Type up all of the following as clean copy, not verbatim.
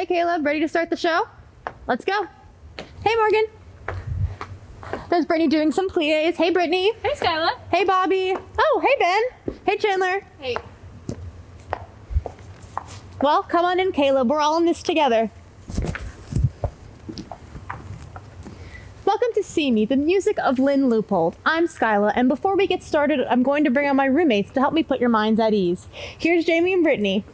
Hey, Caleb, ready to start the show? Let's go. Hey, Morgan. There's Brittany doing some plies. Hey, Brittany. Hey, Skyla. Hey, Bobby. Oh, hey, Ben. Hey, Chandler. Hey. Well, come on in, Caleb. We're all in this together. Welcome to See Me, the music of Lynn Lupold. I'm Skyla, and before we get started, I'm going to bring on my roommates to help me put your minds at ease. Here's Jamie and Brittany.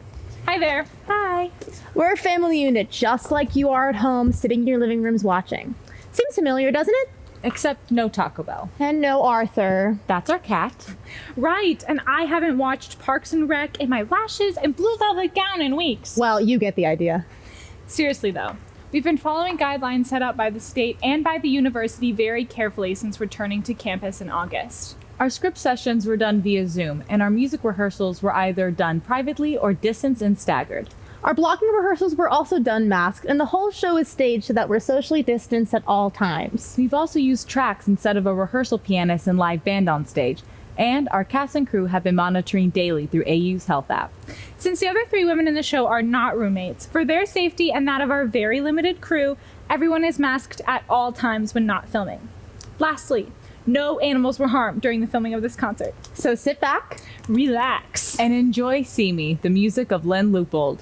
Hi there. Hi. We're a family unit, just like you are at home, sitting in your living rooms watching. Seems familiar, doesn't it? Except no Taco Bell. And no Arthur. That's our cat. Right, and I haven't watched Parks and Rec in my lashes and blue velvet gown in weeks. Well, you get the idea. Seriously though, we've been following guidelines set up by the state and by the university very carefully since returning to campus in August. Our script sessions were done via Zoom, and our music rehearsals were either done privately or distanced and staggered. Our blocking rehearsals were also done masked, and the whole show is staged so that we're socially distanced at all times. We've also used tracks instead of a rehearsal pianist and live band on stage, and our cast and crew have been monitoring daily through AU's health app. Since the other three women in the show are not roommates, for their safety and that of our very limited crew, everyone is masked at all times when not filming. Lastly, no animals were harmed during the filming of this concert. So sit back, relax, and enjoy See Me, the music of Lynn Lupold.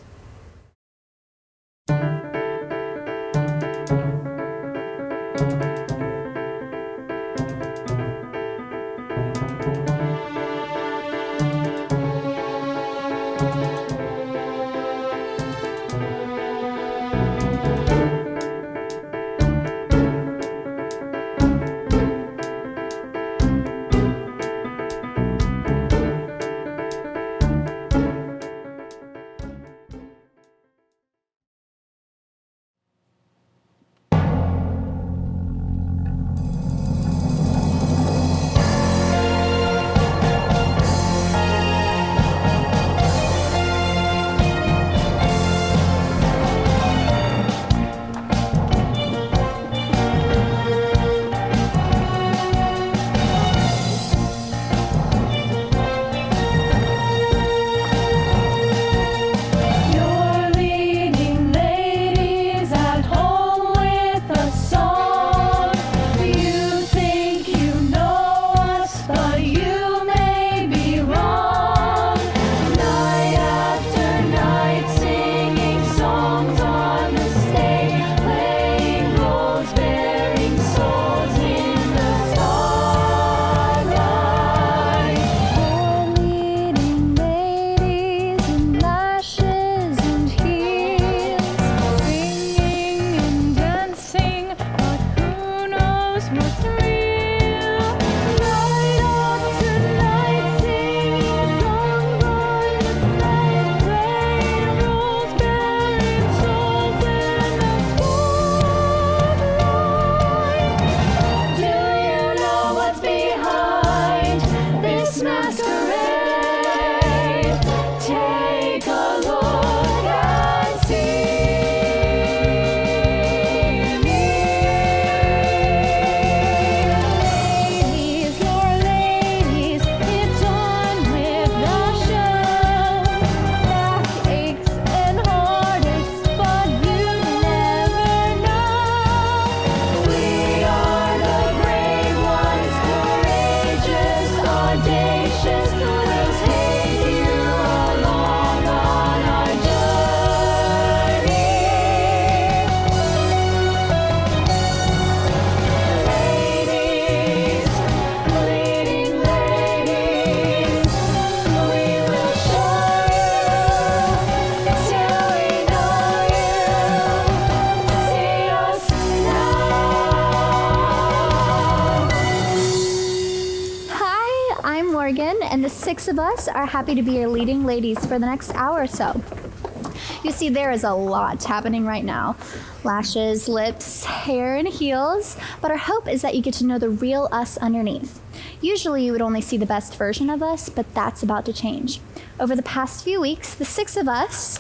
And the six of us are happy to be your leading ladies for the next hour or so. You see, there is a lot happening right now. Lashes, lips, hair, and heels. But our hope is that you get to know the real us underneath. Usually you would only see the best version of us, but that's about to change. Over the past few weeks, the six of us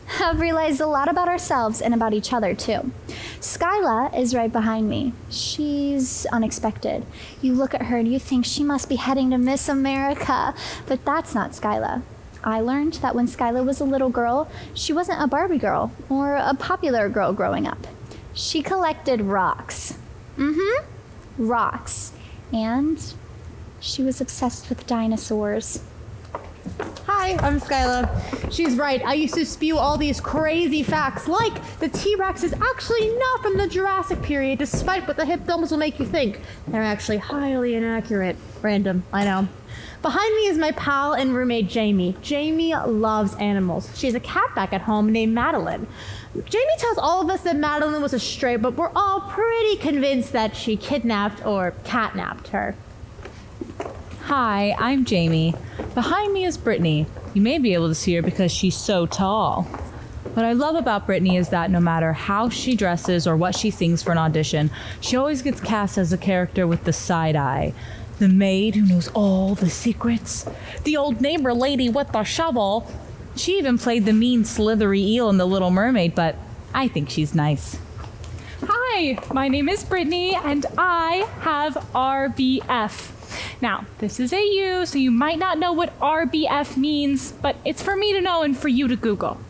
have realized a lot about ourselves and about each other too. Skyla is right behind me. She's unexpected. You look at her and you think she must be heading to Miss America, but that's not Skyla. I learned that when Skyla was a little girl, she wasn't a Barbie girl or a popular girl growing up. She collected rocks. Rocks. And she was obsessed with dinosaurs. Hi, I'm Skyla. She's right. I used to spew all these crazy facts, like the T-Rex is actually not from the Jurassic period, despite what the hip films will make you think. They're actually highly inaccurate. Random, I know. Behind me is my pal and roommate, Jamie. Jamie loves animals. She has a cat back at home named Madeline. Jamie tells all of us that Madeline was a stray, but we're all pretty convinced that she kidnapped or catnapped her. Hi, I'm Jamie. Behind me is Brittany. You may be able to see her because she's so tall. What I love about Brittany is that no matter how she dresses or what she sings for an audition, she always gets cast as a character with the side eye. The maid who knows all the secrets. The old neighbor lady with the shovel. She even played the mean slithery eel in The Little Mermaid, but I think she's nice. Hi, my name is Brittany, and I have RBF. Now, this is AU, so you might not know what RBF means, but it's for me to know and for you to Google.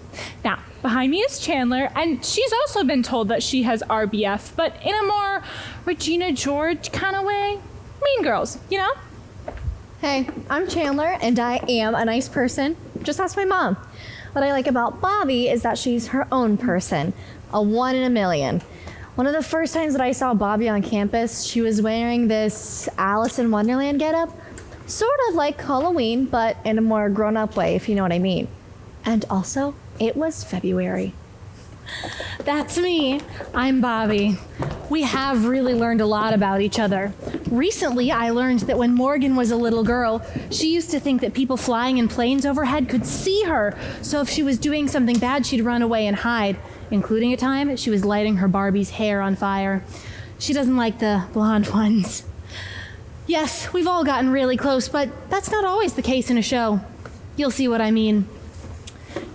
Now, behind me is Chandler, and she's also been told that she has RBF, but in a more Regina George kind of way. Mean Girls, you know? Hey, I'm Chandler, and I am a nice person. Just ask my mom. What I like about Bobby is that she's her own person, a 1 in a million. One of the first times that I saw Bobby on campus, she was wearing this Alice in Wonderland getup, sort of like Halloween, but in a more grown-up way, if you know what I mean. And also, it was February. That's me. I'm Bobby. We have really learned a lot about each other. Recently, I learned that when Morgan was a little girl, she used to think that people flying in planes overhead could see her. So if she was doing something bad, she'd run away and hide, including a time she was lighting her Barbie's hair on fire. She doesn't like the blonde ones. Yes, we've all gotten really close, but that's not always the case in a show. You'll see what I mean.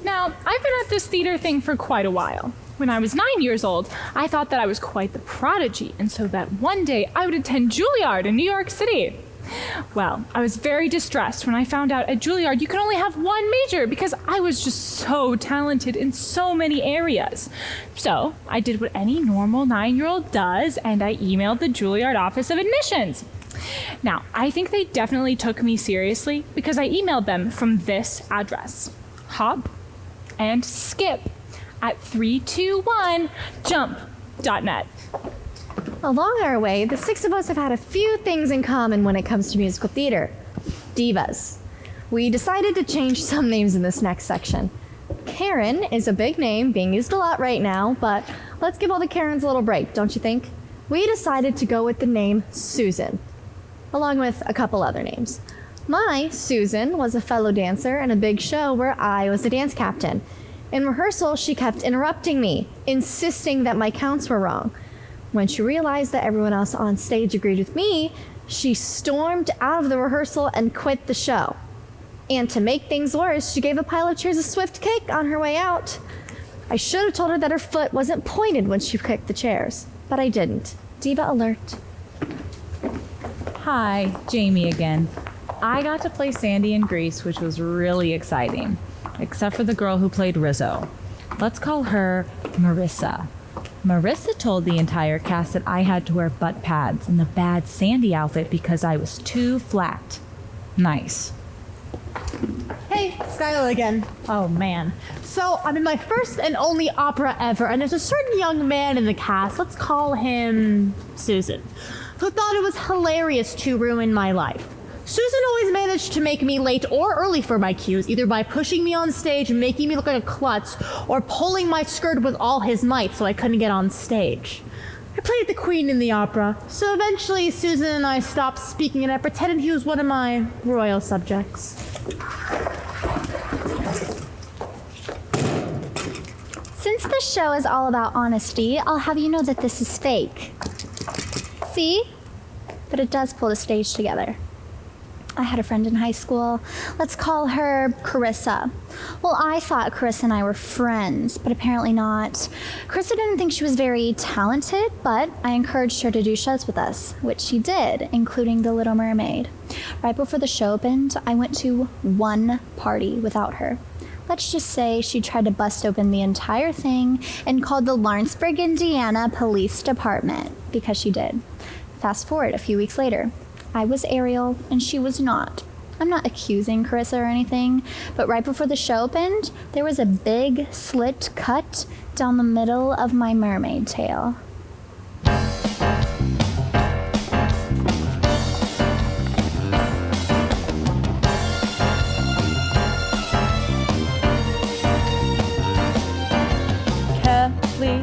Now, I've been at this theater thing for quite a while. When I was 9 years old, I thought that I was quite the prodigy, and so that one day I would attend Juilliard in New York City. Well, I was very distressed when I found out at Juilliard you could only have one major because I was just so talented in so many areas. So I did what any normal 9-year-old does, and I emailed the Juilliard Office of Admissions. Now, I think they definitely took me seriously because I emailed them from this address. Hop and skip at 321jump.net. Along our way, the 6 of us have had a few things in common when it comes to musical theater. Divas. We decided to change some names in this next section. Karen is a big name being used a lot right now, but let's give all the Karens a little break, don't you think? We decided to go with the name Susan, along with a couple other names. My Susan was a fellow dancer in a big show where I was the dance captain. In rehearsal, she kept interrupting me, insisting that my counts were wrong. When she realized that everyone else on stage agreed with me, she stormed out of the rehearsal and quit the show. And to make things worse, she gave a pile of chairs a swift kick on her way out. I should have told her that her foot wasn't pointed when she kicked the chairs, but I didn't. Diva alert. Hi, Jamie again. I got to play Sandy in Grease, which was really exciting, except for the girl who played Rizzo. Let's call her Marissa. Marissa told the entire cast that I had to wear butt pads in the bad Sandy outfit because I was too flat. Nice. Hey, Skyla again. Oh man. So I'm in my first and only opera ever, and there's a certain young man in the cast, let's call him Susan, who thought it was hilarious to ruin my life. Susan always managed to make me late or early for my cues, either by pushing me on stage and making me look like a klutz, or pulling my skirt with all his might so I couldn't get on stage. I played the queen in the opera, so eventually Susan and I stopped speaking and I pretended he was one of my royal subjects. Since the show is all about honesty, I'll have you know that this is fake. See? But it does pull the stage together. I had a friend in high school. Let's call her Carissa. Well, I thought Carissa and I were friends, but apparently not. Carissa didn't think she was very talented, but I encouraged her to do shows with us, which she did, including The Little Mermaid. Right before the show opened, I went to one party without her. Let's just say she tried to bust open the entire thing and called the Lawrenceburg, Indiana Police Department, because she did. Fast forward a few weeks later. I was Ariel and she was not. I'm not accusing Carissa or anything, but right before the show opened, there was a big slit cut down the middle of my mermaid tail. Kelly,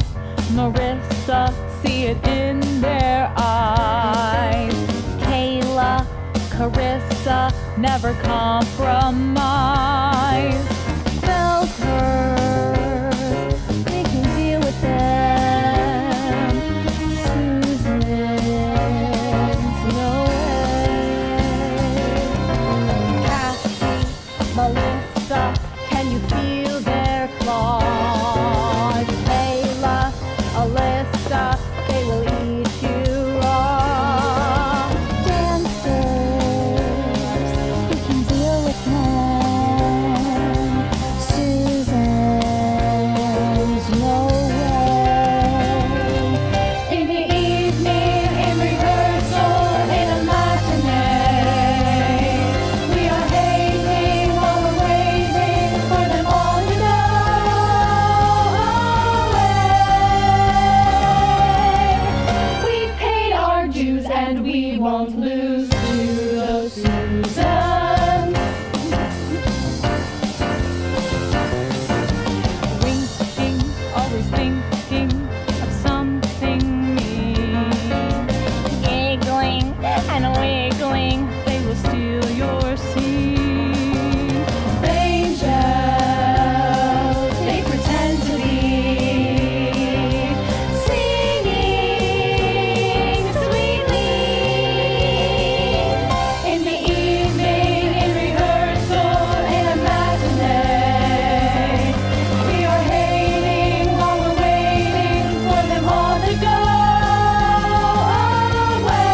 Marissa, see it in their eyes. Kayla, Carissa, never compromise. Belters, we can deal with them. Susan's no way. Kathy, Melissa, can you feel their claws? Kayla, Alyssa, they will eat you raw. Dancers, we can deal with them. Susan's no way. In the evening, in rehearsal, in a matinee, we are hating while we're waiting for them all to go away. We've paid our dues and we won't lose to those Susans. Winking, always thinking of something mean. Giggling and wiggling, they will steal your scene. Angels, they pretend to be singing sweetly. In the evening, in rehearsal, in a matinee, we are hating while we're waiting for them all to go away.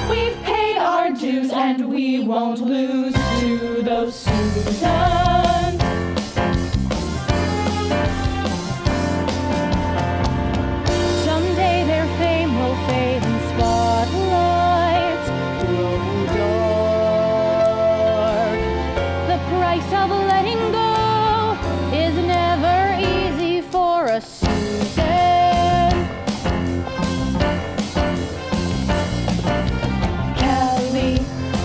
We've paid our dues and we won't lose to those Susans. Someday their fame will fade and spotlights grow dark. The price of letting go is never easy for a Susan. Kelly,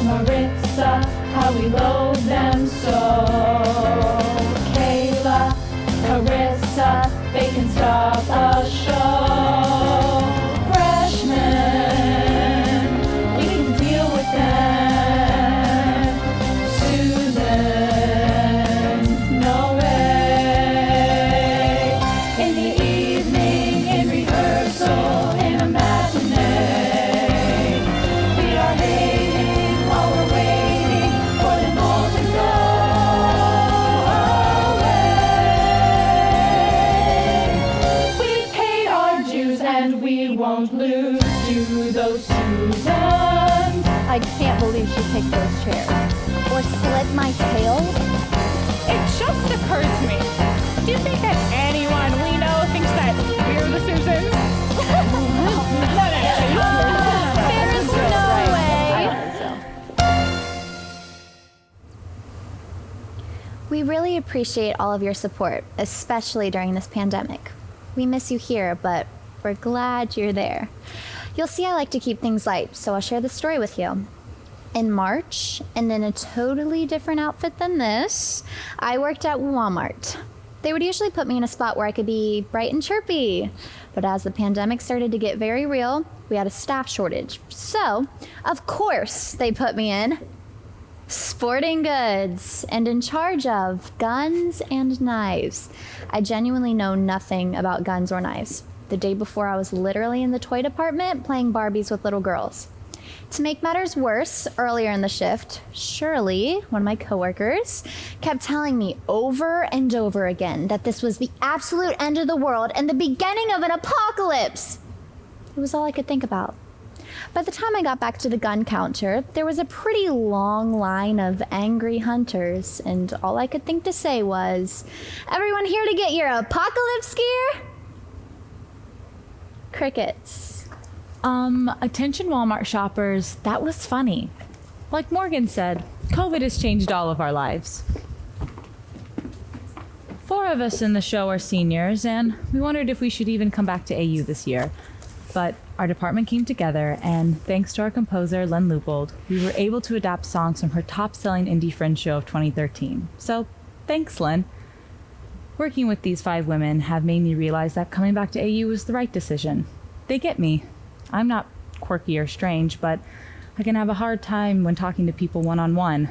Marissa, how we loathe them so. Kayla, Carissa, they can stop a show. Freshmen, we can deal with them. Susan, no way. In the evening, in rehearsal, in a matinee, we are hating while we're waiting for them all to go away. We've paid our dues and we won't lose to those Susans. I can't believe she picked those chairs. Or slit my tail? It just occurred to me. Do you think that anyone we know thinks that we're the Susans? There is no way. We really appreciate all of your support, especially during this pandemic. We miss you here, but we're glad you're there. You'll see I like to keep things light, so I'll share the story with you. In March, and in a totally different outfit than this, I worked at Walmart. They would usually put me in a spot where I could be bright and chirpy. But as the pandemic started to get very real, we had a staff shortage. So, of course, they put me in sporting goods and in charge of guns and knives. I genuinely know nothing about guns or knives. The day before, I was literally in the toy department playing Barbies with little girls. To make matters worse, earlier in the shift, Shirley, one of my coworkers, kept telling me over and over again that this was the absolute end of the world and the beginning of an apocalypse. It was all I could think about. By the time I got back to the gun counter, there was a pretty long line of angry hunters, and all I could think to say was, "Everyone here to get your apocalypse gear?" Crickets. Attention Walmart shoppers, that was funny. Like Morgan said, COVID has changed all of our lives. 4 of us in the show are seniors, and we wondered if we should even come back to AU this year. But our department came together, and thanks to our composer, Lynn Lupold, we were able to adapt songs from her top-selling indie fringe show of 2013. So, thanks, Lynn. Working with these 5 women have made me realize that coming back to AU was the right decision. They get me. I'm not quirky or strange, but I can have a hard time when talking to people one-on-one.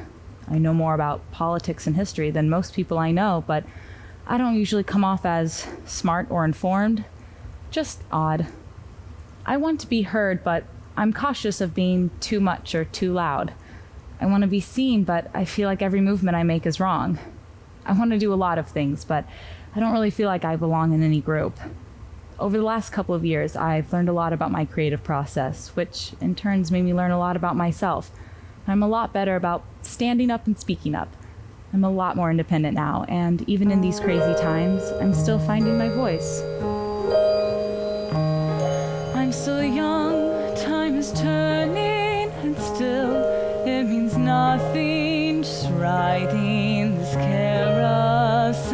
I know more about politics and history than most people I know, but I don't usually come off as smart or informed, just odd. I want to be heard, but I'm cautious of being too much or too loud. I want to be seen, but I feel like every movement I make is wrong. I want to do a lot of things, but I don't really feel like I belong in any group. Over the last couple of years, I've learned a lot about my creative process, which in turns made me learn a lot about myself. I'm a lot better about standing up and speaking up. I'm a lot more independent now, and even in these crazy times, I'm still finding my voice. I'm still young, time is turning, and still it means nothing, just riding this carousel,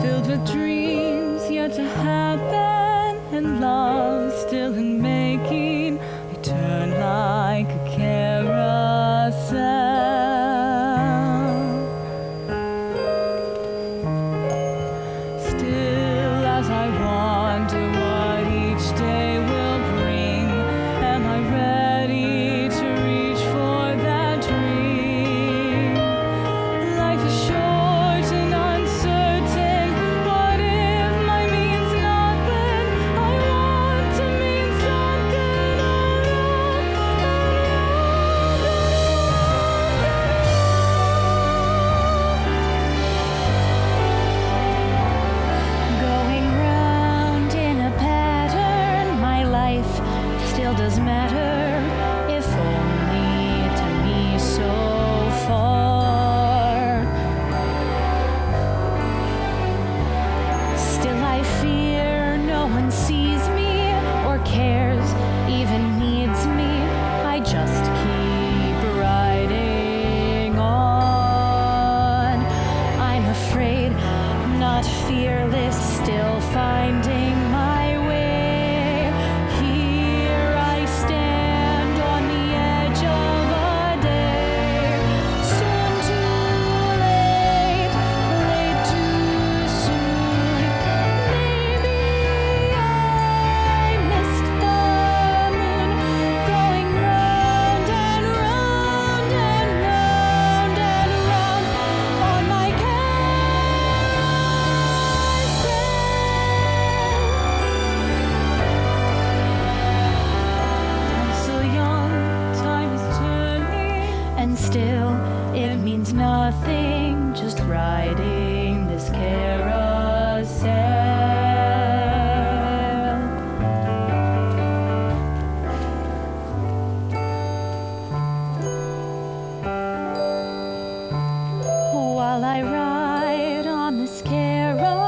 filled with dreams yet to happen, and love still in making. I turn like a carousel. Still as I wonder what each day will bring, am I ready to reach for that dream? Life is short and uncertain. What if mine means nothing? I want to mean something Going round in a pattern, my life still does matter, if only to me so far. Still I fear no one sees me or cares, even needs me. I just keep riding on. I'm afraid, not fearless, still finding my way. Here I stand on the edge of a day. Soon too late, late too soon. Maybe I missed the moon, going round and round and round and round on my I'm still young, time is turning, and still it means nothing, just riding this carousel. While I ride on this carousel.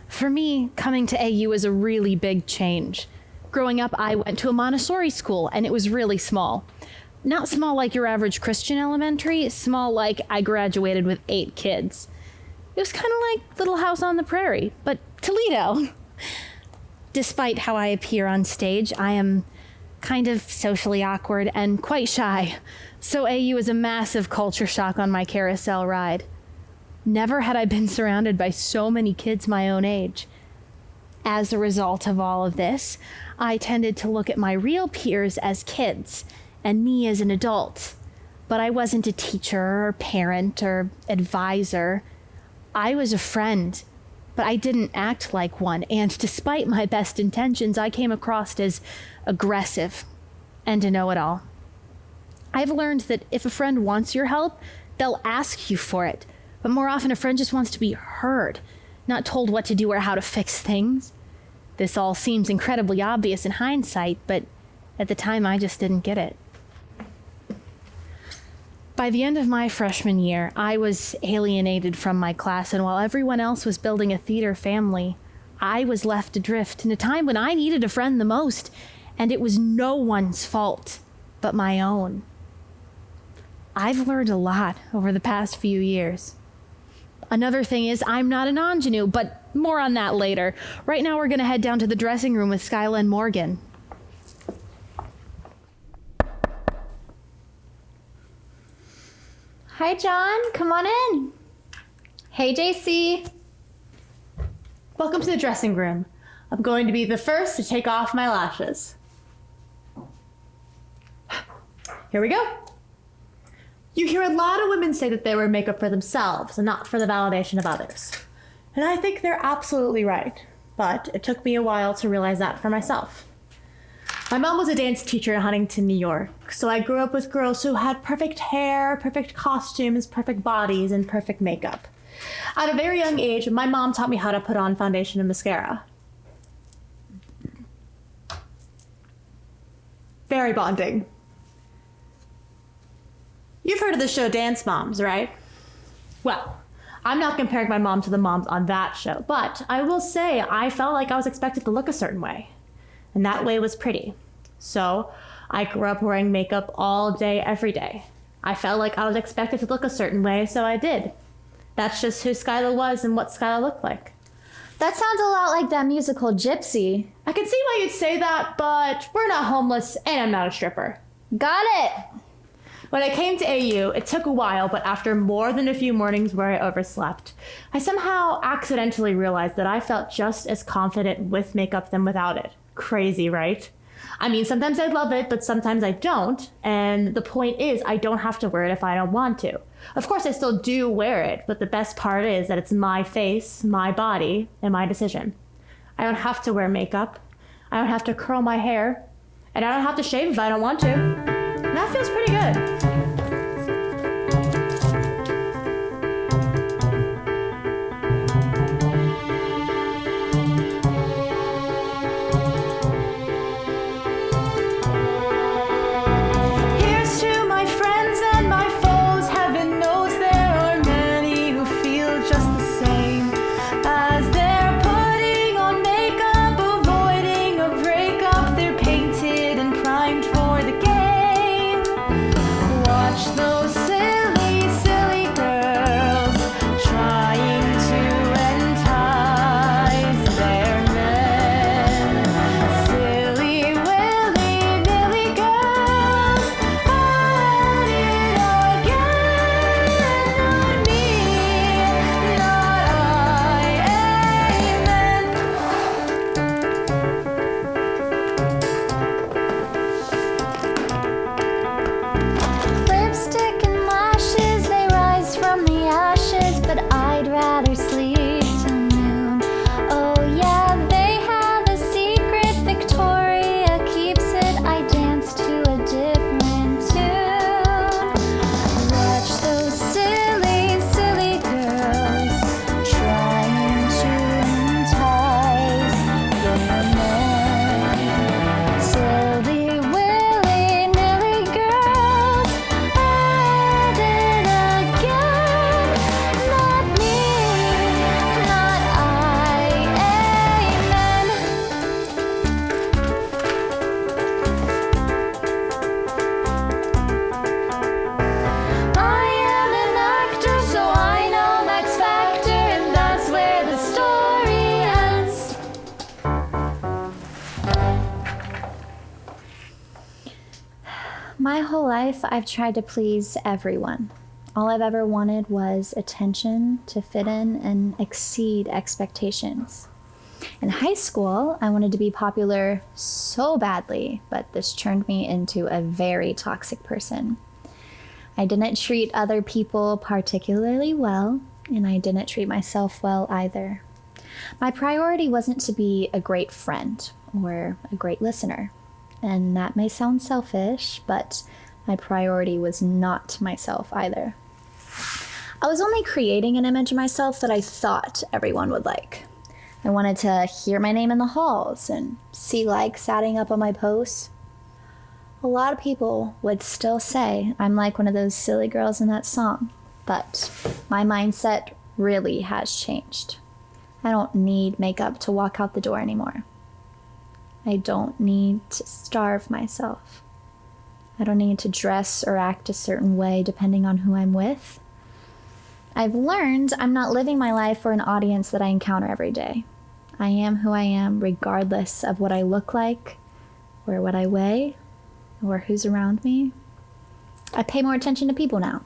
For me, coming to AU was a really big change. Growing up, I went to a Montessori school, and it was really small. Not small like your average Christian elementary, small like I graduated with 8 kids. It was kind of like Little House on the Prairie, but Toledo. Despite how I appear on stage, I am kind of socially awkward and quite shy, so AU is a massive culture shock on my carousel ride. Never had I been surrounded by so many kids my own age. As a result of all of this, I tended to look at my real peers as kids and me as an adult. But I wasn't a teacher or parent or advisor. I was a friend, but I didn't act like one. And despite my best intentions, I came across as aggressive and a know-it-all. I've learned that if a friend wants your help, they'll ask you for it. But more often, a friend just wants to be heard, not told what to do or how to fix things. This all seems incredibly obvious in hindsight, but at the time, I just didn't get it. By the end of my freshman year, I was alienated from my class, and while everyone else was building a theater family, I was left adrift in a time when I needed a friend the most, and it was no one's fault but my own. I've learned a lot over the past few years. Another thing is, I'm not an ingenue, but more on that later. Right now, we're going to head down to the dressing room with Skyla and Morgan. Hi, John. Come on in. Hey, JC. Welcome to the dressing room. I'm going to be the first to take off my lashes. Here we go. You hear a lot of women say that they wear makeup for themselves and not for the validation of others. And I think they're absolutely right. But it took me a while to realize that for myself. My mom was a dance teacher in Huntington, New York, so I grew up with girls who had perfect hair, perfect costumes, perfect bodies, and perfect makeup. At a very young age, my mom taught me how to put on foundation and mascara. Very bonding. You've heard of the show Dance Moms, right? Well, I'm not comparing my mom to the moms on that show, but I will say I felt like I was expected to look a certain way. And that way was pretty. So I grew up wearing makeup all day, every day. I felt like I was expected to look a certain way, so I did. That's just who Skyla was and what Skyla looked like. That sounds a lot like that musical Gypsy. I can see why you'd say that, but we're not homeless and I'm not a stripper. Got it. When I came to AU, it took a while, but after more than a few mornings where I overslept, I somehow accidentally realized that I felt just as confident with makeup than without it. Crazy, right? I mean, sometimes I love it, but sometimes I don't. And the point is, I don't have to wear it if I don't want to. Of course, I still do wear it, but the best part is that it's my face, my body, and my decision. I don't have to wear makeup. I don't have to curl my hair. And I don't have to shave if I don't want to. And that feels pretty good. My whole life, I've tried to please everyone. All I've ever wanted was attention, to fit in, and exceed expectations. In high school, I wanted to be popular so badly, but this turned me into a very toxic person. I didn't treat other people particularly well, and I didn't treat myself well either. My priority wasn't to be a great friend or a great listener. And that may sound selfish, but my priority was not myself either. I was only creating an image of myself that I thought everyone would like. I wanted to hear my name in the halls and see likes adding up on my posts. A lot of people would still say I'm like one of those silly girls in that song, but my mindset really has changed. I don't need makeup to walk out the door anymore. I don't need to starve myself. I don't need to dress or act a certain way depending on who I'm with. I've learned I'm not living my life for an audience that I encounter every day. I am who I am regardless of what I look like, or what I weigh, or who's around me. I pay more attention to people now,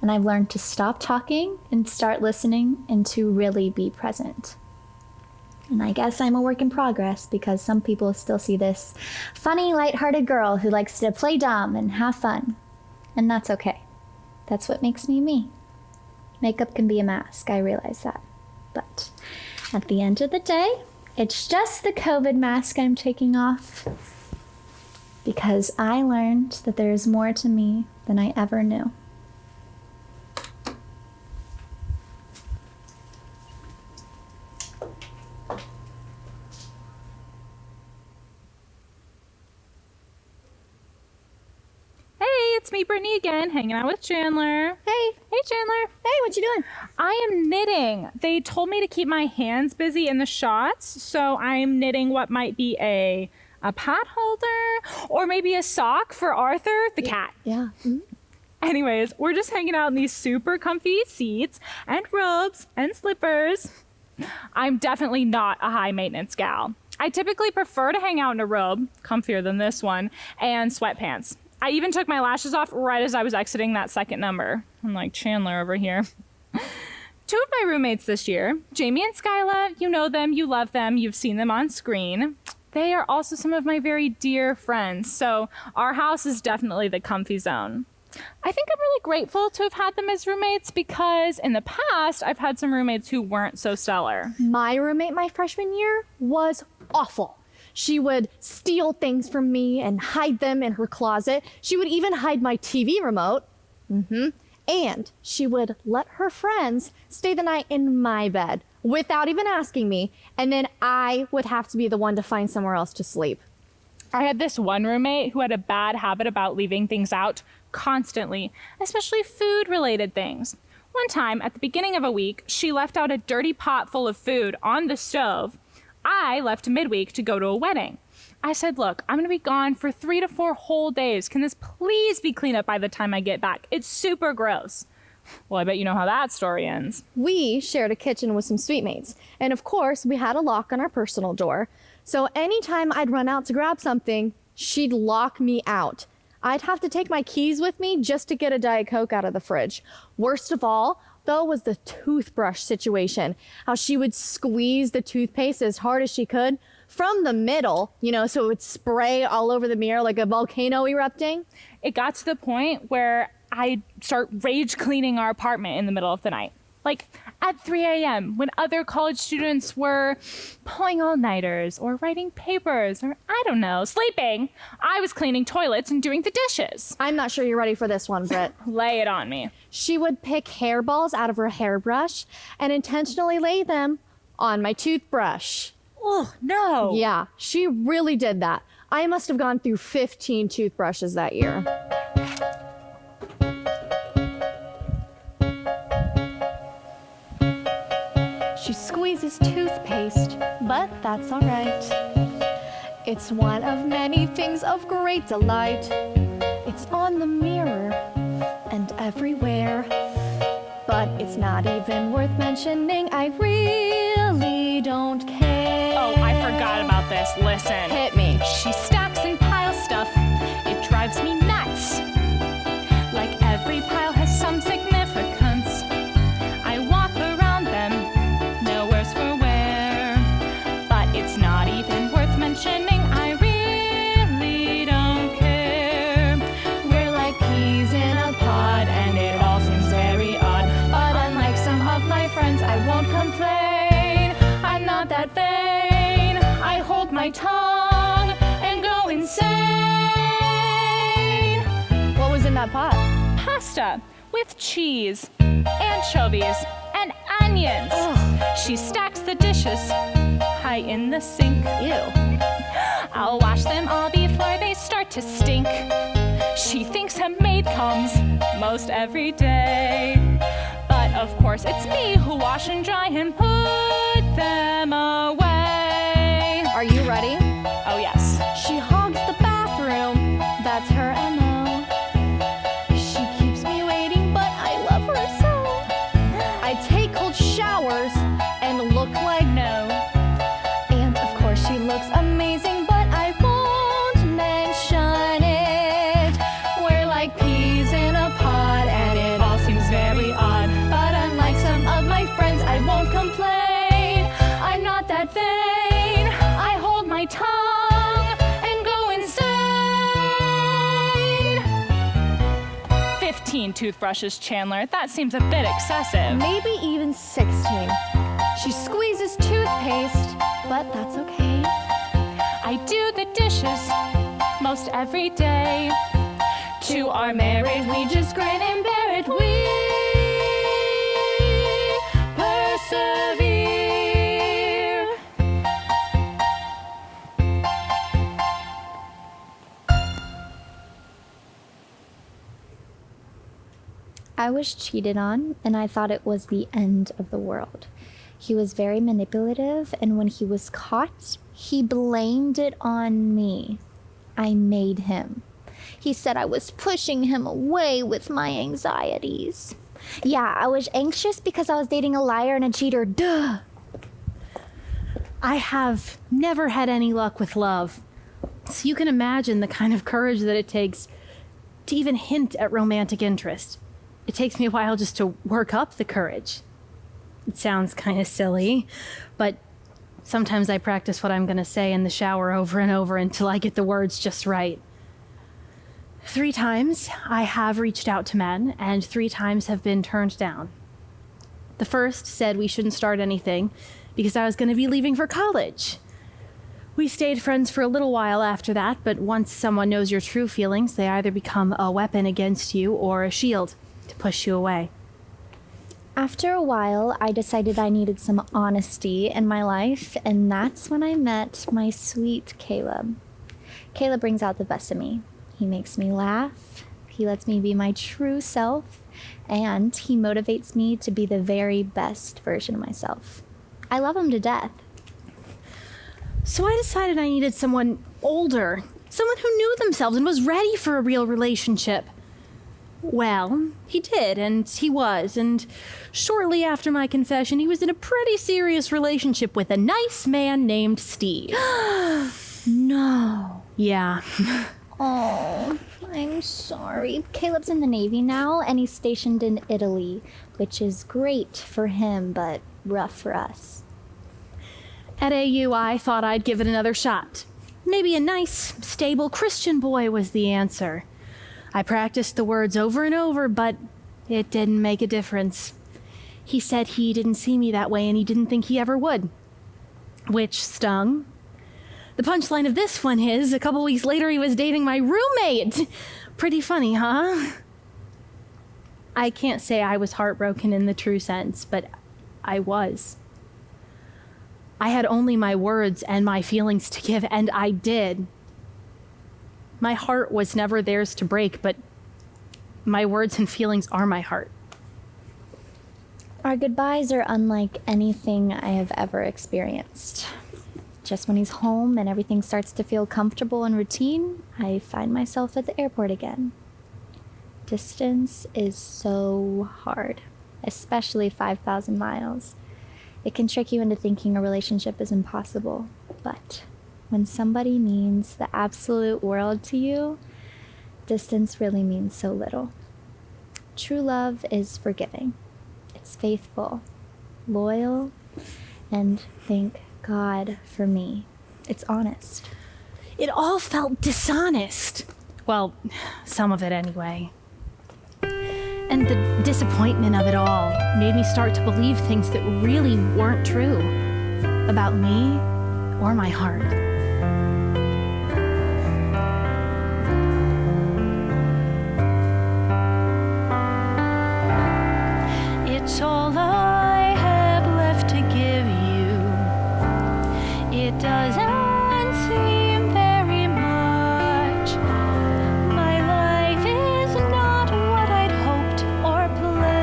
and I've learned to stop talking and start listening and to really be present. And I guess I'm a work in progress because some people still see this funny, lighthearted girl who likes to play dumb and have fun. And that's okay. That's what makes me me. Makeup can be a mask, I realize that. But at the end of the day, it's just the COVID mask I'm taking off. Because I learned that there is more to me than I ever knew. It's me, Brittany, again, hanging out with Chandler. Hey, Chandler. hey, what you doing? I am knitting. They told me to keep my hands busy in the shots, so I'm knitting what might be a pot holder or maybe a sock for Arthur, the cat. Yeah. Mm-hmm. Anyways, we're just hanging out in these super comfy seats and robes and slippers. I'm definitely not a high maintenance gal. I typically prefer to hang out in a robe, comfier than this one, and sweatpants. I even took my lashes off right as I was exiting that second number. I'm like Chandler over here. Two of my roommates this year, Jamie and Skyla, you know them, you love them, you've seen them on screen. They are also some of my very dear friends, so our house is definitely the comfy zone. I think I'm really grateful to have had them as roommates because in the past, I've had some roommates who weren't so stellar. My roommate my freshman year was awful. She would steal things from me and hide them in her closet. She would even hide my TV remote. And she would let her friends stay the night in my bed without even asking me. And then I would have to be the one to find somewhere else to sleep. I had this one roommate who had a bad habit about leaving things out constantly, especially food-related things. One time, at the beginning of a week, she left out a dirty pot full of food on the stove. I left midweek to go to a wedding. I said, look, I'm going to be gone for 3 to 4 whole days. Can this please be cleaned up by the time I get back? It's super gross. Well, I bet you know how that story ends. We shared a kitchen with some suitemates. And of course, we had a lock on our personal door. So anytime I'd run out to grab something, she'd lock me out. I'd have to take my keys with me just to get a Diet Coke out of the fridge. Worst of all, though, was the toothbrush situation. How she would squeeze the toothpaste as hard as she could from the middle, so it would spray all over the mirror like a volcano erupting. It got to the point where I'd start rage cleaning our apartment in the middle of the night. Like at 3 a.m. when other college students were pulling all-nighters or writing papers or, I don't know, sleeping. I was cleaning toilets and doing the dishes. I'm not sure you're ready for this one, Britt. Lay it on me. She would pick hairballs out of her hairbrush and intentionally lay them on my toothbrush. Oh, no. Yeah, she really did that. I must have gone through 15 toothbrushes that year. She squeezes toothpaste, but that's all right. It's one of many things of great delight. It's on the mirror and everywhere. But it's not even worth mentioning. I really don't care. Oh, I forgot about this. Listen. Hit me. She stacks and piles stuff. It drives me nuts. Like every pile has some significance. I walk around them, nowhere's for where. But it's not even worth mentioning. I really don't care. We're like peas in a pod. not that vain. I hold my tongue and go insane. What was in that pot? Pasta with cheese, anchovies, and onions. She stacks the dishes high in the sink. Ew. I'll wash them all before they start to stink. She thinks a maid comes most every day. But of course it's me who wash and dry and put them away. Are you ready? Oh yes. She hogs the bathroom. That's her MO. She keeps me waiting, but I love her so. I take cold showers and look like No. And of course she looks amazing, but I won't mention it. We're like peas in a pod, and it all seems very odd. But unlike some of my friends, I won't complain. I'm not that vain. I hold my tongue and go insane. 15 toothbrushes, Chandler. That seems a bit excessive. Maybe even 16. She squeezes toothpaste, but that's okay. I do the dishes most every day. To our marriage, we just grin and bear it. We persevere. I was cheated on, and I thought it was the end of the world. He was very manipulative, and when he was caught, he blamed it on me. I made him. He said I was pushing him away with my anxieties. Yeah, I was anxious because I was dating a liar and a cheater. Duh! I have never had any luck with love. So you can imagine the kind of courage that it takes to even hint at romantic interest. It takes me a while just to work up the courage. It sounds kind of silly, but sometimes I practice what I'm going to say in the shower over and over until I get the words just right. 3 times I have reached out to men, and 3 times have been turned down. The first said we shouldn't start anything because I was going to be leaving for college. We stayed friends for a little while after that, but once someone knows your true feelings, they either become a weapon against you or a shield to push you away. After a while, I decided I needed some honesty in my life, and that's when I met my sweet Caleb. Caleb brings out the best of me. He makes me laugh, he lets me be my true self, and he motivates me to be the very best version of myself. I love him to death. So I decided I needed someone older, someone who knew themselves and was ready for a real relationship. Well, he did, and he was, and shortly after my confession, he was in a pretty serious relationship with a nice man named Steve. No. Yeah. Oh, I'm sorry. Caleb's in the Navy now, and he's stationed in Italy, which is great for him, but rough for us. At AU, I thought I'd give it another shot. Maybe a nice, stable Christian boy was the answer. I practiced the words over and over, but it didn't make a difference. He said he didn't see me that way and he didn't think he ever would, which stung. The punchline of this one is, a couple weeks later he was dating my roommate. Pretty funny, huh? I can't say I was heartbroken in the true sense, but I was. I had only my words and my feelings to give, and I did. My heart was never theirs to break, but my words and feelings are my heart. Our goodbyes are unlike anything I have ever experienced. Just when he's home and everything starts to feel comfortable and routine, I find myself at the airport again. Distance is so hard, especially 5,000 miles. It can trick you into thinking a relationship is impossible, but when somebody means the absolute world to you, distance really means so little. True love is forgiving. It's faithful, loyal, and thank God for me, it's honest. It all felt dishonest. Well, some of it anyway. And the disappointment of it all made me start to believe things that really weren't true. about me or my heart. It's all I have left to give you. It doesn't seem very much. My life is not what I'd hoped or planned.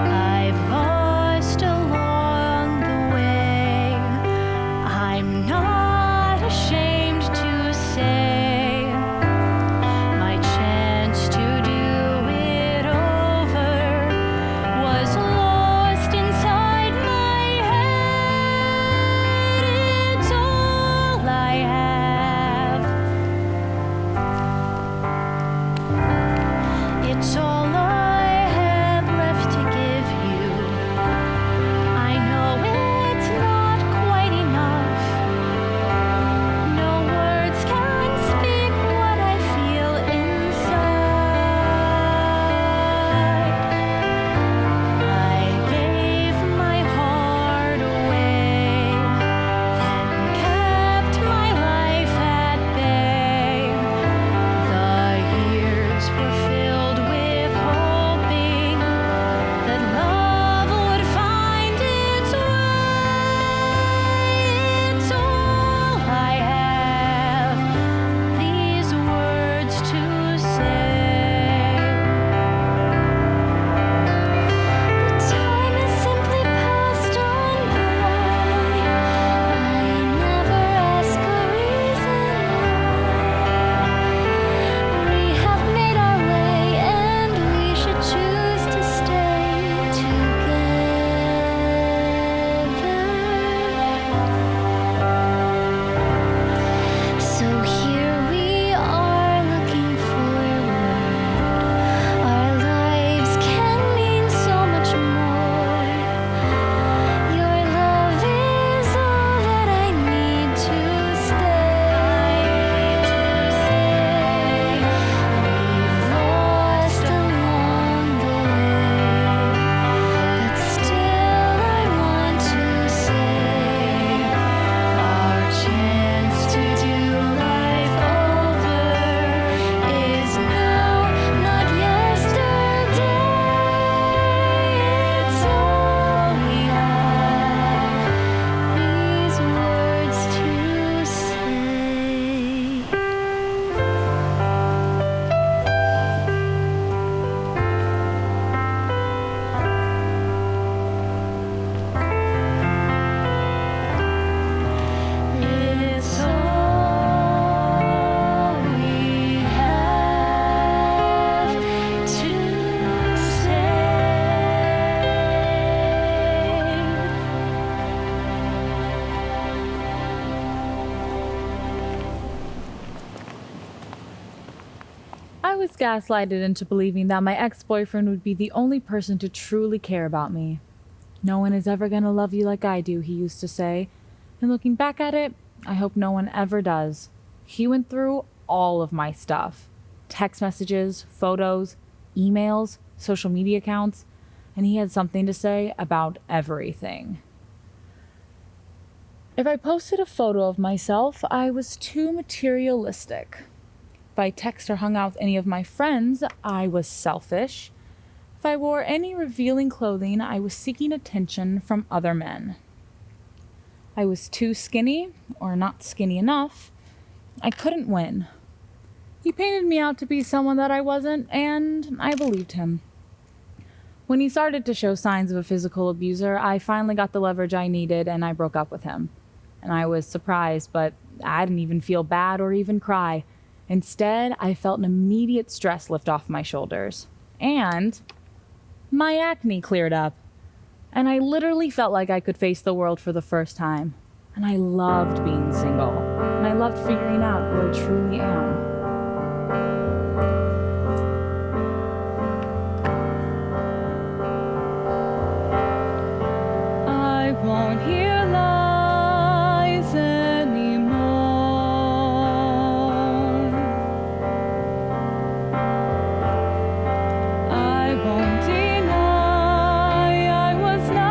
I've lost along the way. I'm not ashamed to say my chance to do it over was lost inside my head. It's all I have. It's all I have left to give you. I know it's not quite enough. No words can speak what I feel inside. I gave my heart away, then kept my life at bay. The years were filled with hoping that love would find its way. It's all I have, these words to say. Time has simply passed on by. I never ask a reason why. We have made our way, and we should choose to stay together. So here we are looking forward. Our lives can mean so much more. Your love is all that I need to stay. We've lost along the way, but still I want to say our chance to do life over is now, not yesterday. It's all we have, these words to say. It's all we have to say. I was gaslighted into believing that my ex-boyfriend would be the only person to truly care about me. No one is ever gonna love you like I do, he used to say. And looking back at it, I hope no one ever does. He went through all of my stuff. Text messages, photos, emails, social media accounts, and he had something to say about everything. If I posted a photo of myself, I was too materialistic. If I text or hung out with any of my friends, I was selfish. If I wore any revealing clothing, I was seeking attention from other men. I was too skinny, or not skinny enough. I couldn't win. He painted me out to be someone that I wasn't, and I believed him. When he started to show signs of a physical abuser, I finally got the leverage I needed, and I broke up with him. And I was surprised, but I didn't even feel bad or even cry. Instead, I felt an immediate stress lift off my shoulders. And my acne cleared up. And I literally felt like I could face the world for the first time. And I loved being single. And I loved figuring out who I truly am. I won't hear lies anymore. I won't deny I was not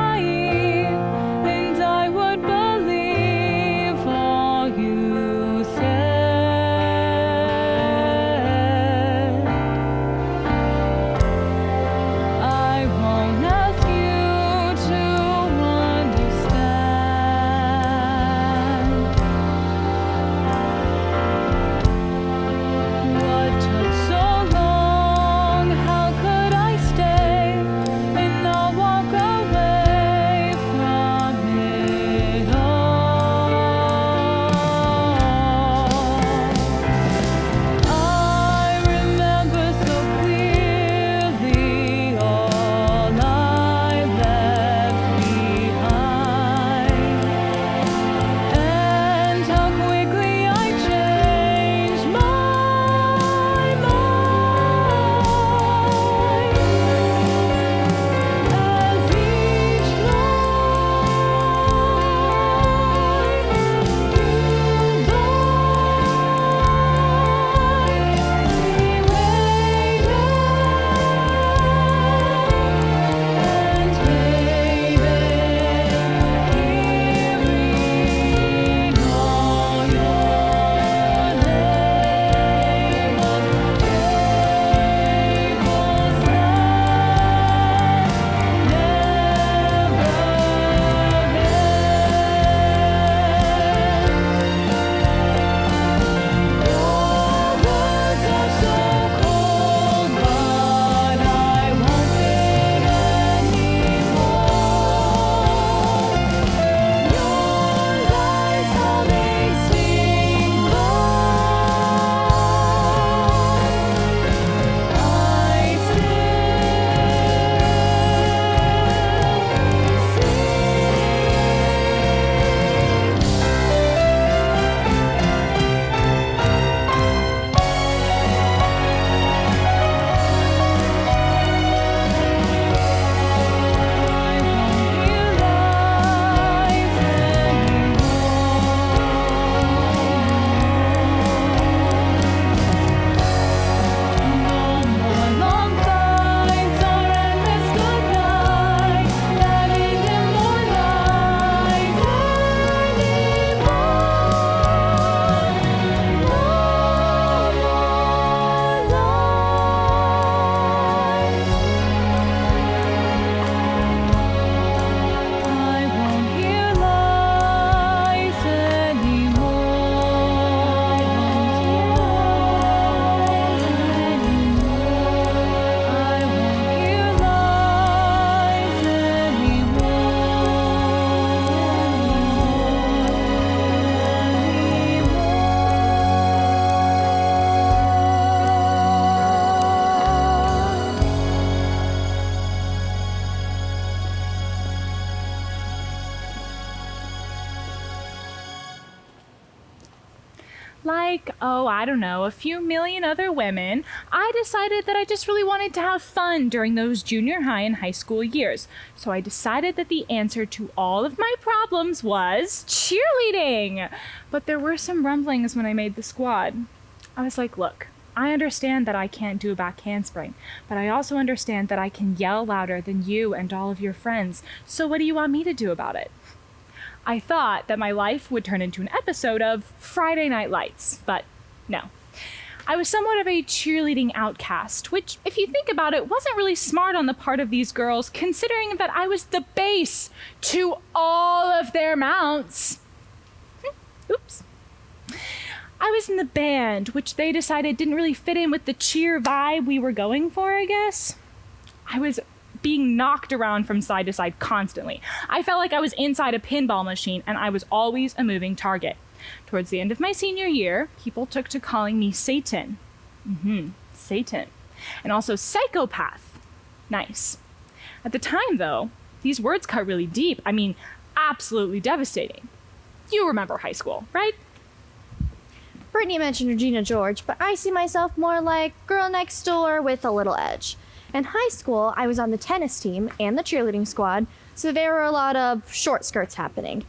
like, I don't know, a few million other women, I decided that I just really wanted to have fun during those junior high and high school years. So I decided that the answer to all of my problems was cheerleading. But there were some rumblings when I made the squad. I was like, look, I understand that I can't do a back handspring, but I also understand that I can yell louder than you and all of your friends. So what do you want me to do about it? I thought that my life would turn into an episode of Friday Night Lights, but no. I was somewhat of a cheerleading outcast, which, if you think about it, wasn't really smart on the part of these girls, considering that I was the base to all of their mounts. Oops. I was in the band, which they decided didn't really fit in with the cheer vibe we were going for, I guess. I was being knocked around from side to side constantly. I felt like I was inside a pinball machine, and I was always a moving target. Towards the end of my senior year, people took to calling me Satan. Satan. And also psychopath. Nice. At the time, though, these words cut really deep. I mean, absolutely devastating. You remember high school, right? Brittany mentioned Regina George, but I see myself more like girl next door with a little edge. In high school, I was on the tennis team and the cheerleading squad, so there were a lot of short skirts happening.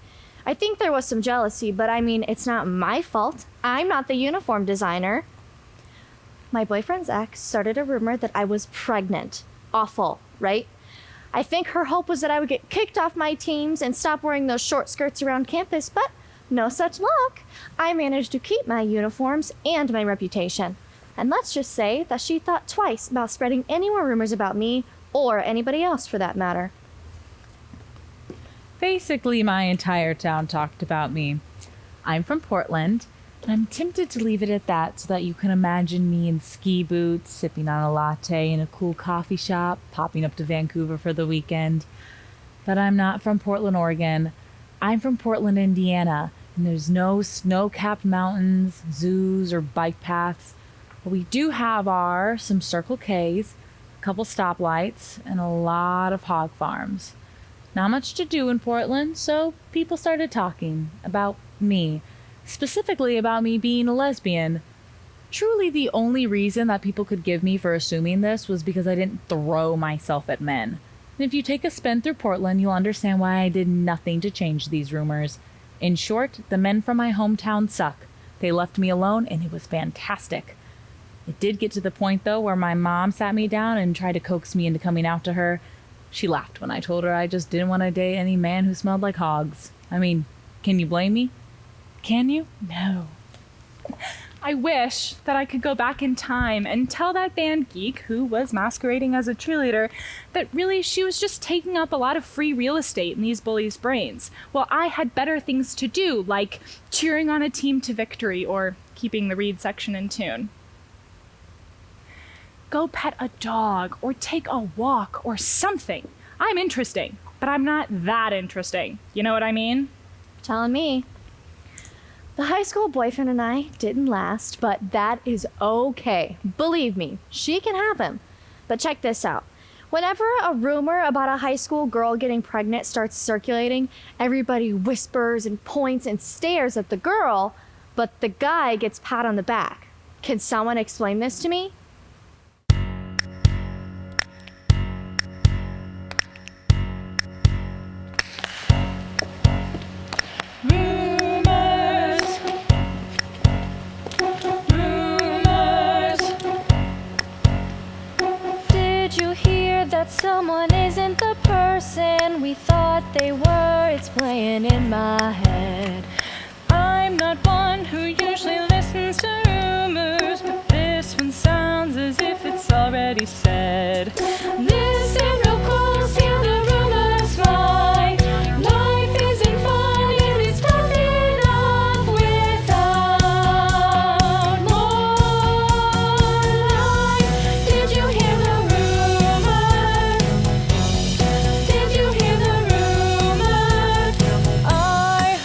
I think there was some jealousy, but I mean, it's not my fault. I'm not the uniform designer. My boyfriend's ex started a rumor that I was pregnant. Awful, right? I think her hope was that I would get kicked off my teams and stop wearing those short skirts around campus, but no such luck. I managed to keep my uniforms and my reputation. And let's just say that she thought twice about spreading any more rumors about me, or anybody else for that matter. Basically, my entire town talked about me. I'm from Portland, and I'm tempted to leave it at that so that you can imagine me in ski boots, sipping on a latte in a cool coffee shop, popping up to Vancouver for the weekend. But I'm not from Portland, Oregon. I'm from Portland, Indiana, and there's no snow-capped mountains, zoos, or bike paths. What we do have are some Circle Ks, a couple stoplights, and a lot of hog farms. Not much to do in Portland, so people started talking about me, specifically about me being a lesbian. Truly the only reason that people could give me for assuming this was because I didn't throw myself at men. And if you take a spin through Portland, you'll understand why I did nothing to change these rumors. In short, the men from my hometown suck. They left me alone, and it was fantastic. It did get to the point, though, where my mom sat me down and tried to coax me into coming out to her. She laughed when I told her I just didn't want to date any man who smelled like hogs. I mean, can you blame me? Can you? No. I wish that I could go back in time and tell that band geek who was masquerading as a cheerleader that really she was just taking up a lot of free real estate in these bullies' brains, while I had better things to do, like cheering on a team to victory or keeping the read section in tune. Go pet a dog or take a walk or something. I'm interesting, but I'm not that interesting. You know what I mean? Telling me. The high school boyfriend and I didn't last, but that is okay. Believe me, she can have him. But check this out. Whenever a rumor about a high school girl getting pregnant starts circulating, everybody whispers and points and stares at the girl, but the guy gets pat on the back. Can someone explain this to me? Someone isn't the person we thought they were. It's playing in my head. I'm not one who usually listens to rumors, but this one sounds as if it's already said. Listen real close, hear the rumors fly. Life isn't fun and it's tough enough without more life. Did you hear the rumors? Did you hear the rumors? I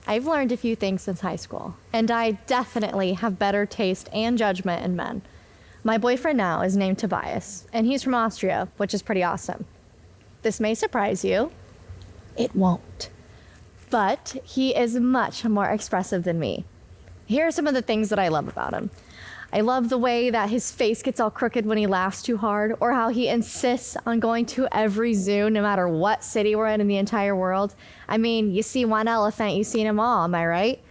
I've learned a few things since high school, and I definitely have better taste and judgment in men. My boyfriend now is named Tobias, and he's from Austria, which is pretty awesome. This may surprise you. It won't. But he is much more expressive than me. Here are some of the things that I love about him. I love the way that his face gets all crooked when he laughs too hard, or how he insists on going to every zoo no matter what city we're in the entire world. I mean, you see one elephant, you've seen them all, am I right?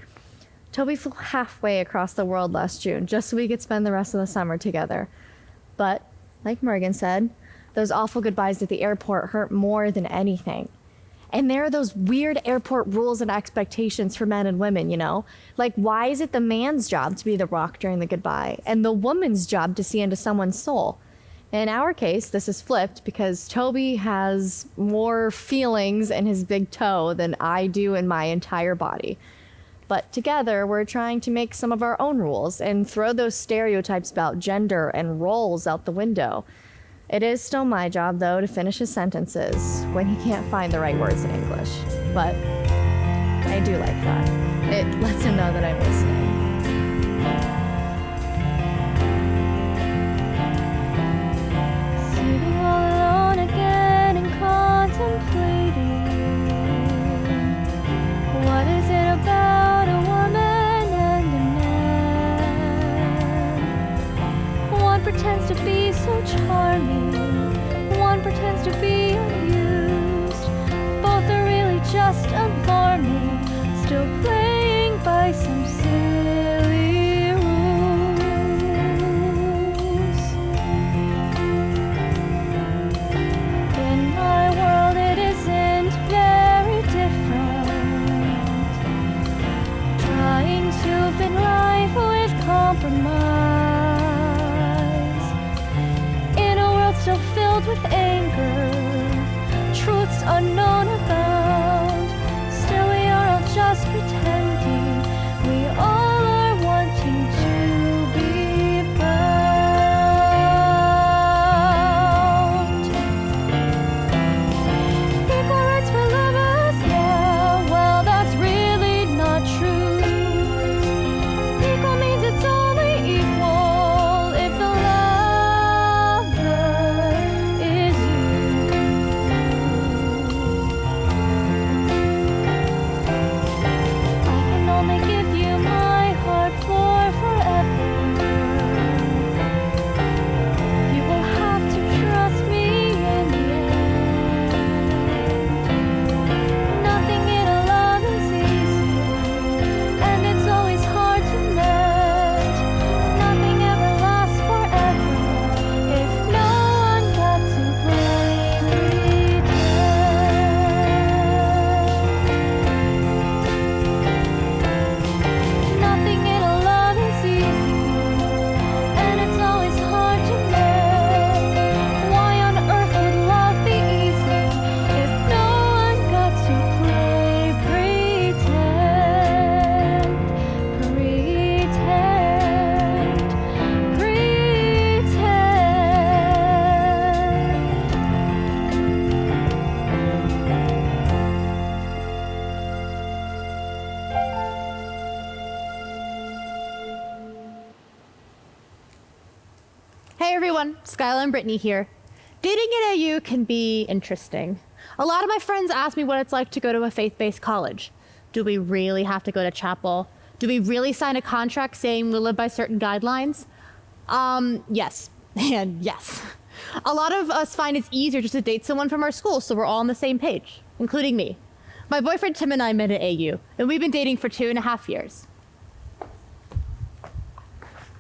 Toby flew halfway across the world last June just so we could spend the rest of the summer together. But, like Morgan said, those awful goodbyes at the airport hurt more than anything. And there are those weird airport rules and expectations for men and women, you know? Like, why is it the man's job to be the rock during the goodbye and the woman's job to see into someone's soul? In our case, this is flipped because Toby has more feelings in his big toe than I do in my entire body. But together, we're trying to make some of our own rules and throw those stereotypes about gender and roles out the window. It is still my job, though, to finish his sentences when he can't find the right words in English. But I do like that. It lets him know that I'm listening. Sitting all alone again and contemplating. What is it about a woman and a man? One pretends to be so charming, one pretends to be amused. Both are really just alarming, still playing by some silly rules. In my world it isn't very different, trying to fit life with compromise. In a world still filled with anger, truths unknown abound. Still we are all just pretending, we all are wanting to be found. Equal rights for lovers now, well that's really not true. Equal means it's only equal if the lover is you. I can only give you my heart for forever. You will have to trust me in the end. Nothing in a love is easy, and it's always hard to mend. Nothing ever lasts forever if no one got to play pretend. Nothing in a love is easy, and it's always hard to mend. Why on earth would love be easy if no one got to play pretend? Hey everyone, Skylar and Brittany here. Dating at AU can be interesting. A lot of my friends ask me what it's like to go to a faith-based college. Do we really have to go to chapel? Do we really sign a contract saying we'll live by certain guidelines? Yes. And yes. A lot of us find it's easier just to date someone from our school so we're all on the same page, including me. My boyfriend Tim and I met at AU, and we've been dating for 2.5 years.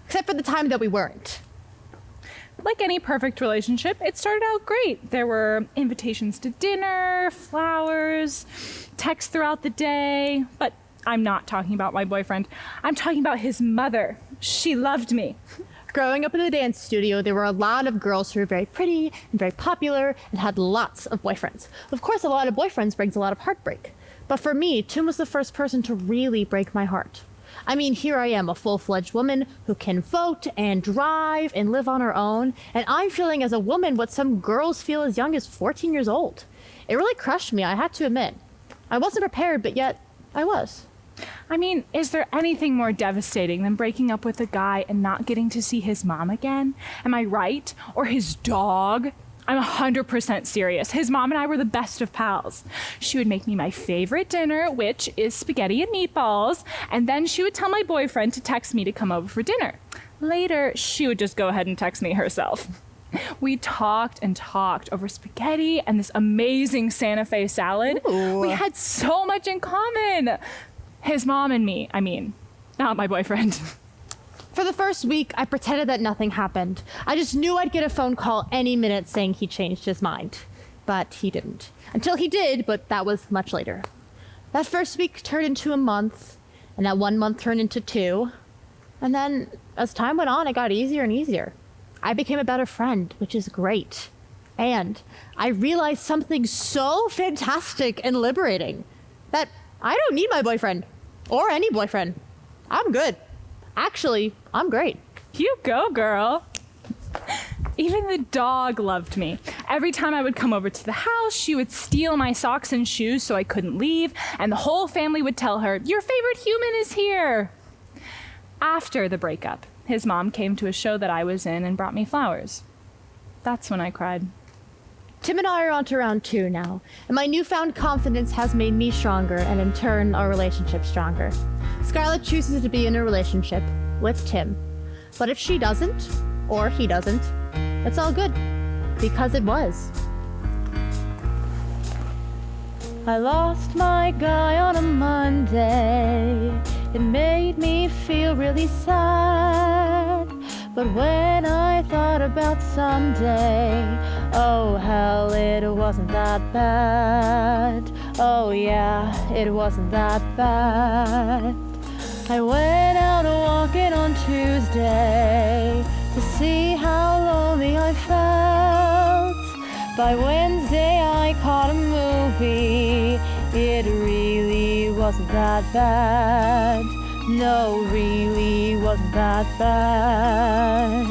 Except for the time that we weren't. Like any perfect relationship, it started out great. There were invitations to dinner, flowers, texts throughout the day. But I'm not talking about my boyfriend. I'm talking about his mother. She loved me. Growing up in the dance studio, there were a lot of girls who were very pretty and very popular and had lots of boyfriends. Of course, a lot of boyfriends brings a lot of heartbreak. But for me, Tim was the first person to really break my heart. I mean, here I am, a full-fledged woman who can vote and drive and live on her own, and I'm feeling as a woman what some girls feel as young as 14 years old. It really crushed me, I have to admit. I wasn't prepared, but yet I was. I mean, is there anything more devastating than breaking up with a guy and not getting to see his mom again? Am I right? Or his dog? I'm 100% serious. His mom and I were the best of pals. She would make me my favorite dinner, which is spaghetti and meatballs, and then she would tell my boyfriend to text me to come over for dinner. Later, she would just go ahead and text me herself. We talked and talked over spaghetti and this amazing Santa Fe salad. Ooh. We had so much in common. His mom and me, I mean, not my boyfriend. For the first week, I pretended that nothing happened. I just knew I'd get a phone call any minute saying he changed his mind. But he didn't. Until he did, but that was much later. That first week turned into a month, and that 1 month turned into 2. And then, as time went on, it got easier and easier. I became a better friend, which is great. And I realized something so fantastic and liberating. That I don't need my boyfriend. Or any boyfriend. I'm good. Actually, I'm great. You go, girl. Even the dog loved me. Every time I would come over to the house, she would steal my socks and shoes so I couldn't leave, and the whole family would tell her, "Your favorite human is here." After the breakup, his mom came to a show that I was in and brought me flowers. That's when I cried. Tim and I are on to round 2 now, and my newfound confidence has made me stronger, and in turn, our relationship stronger. Scarlett chooses to be in a relationship with Tim. But if she doesn't, or he doesn't, it's all good, because it was. I lost my guy on a Monday. It made me feel really sad. But when I thought about someday, oh hell, it wasn't that bad. Oh yeah, it wasn't that bad. I went out walking on Tuesday to see how lonely I felt. By Wednesday I caught a movie. It really wasn't that bad. No, really wasn't that bad.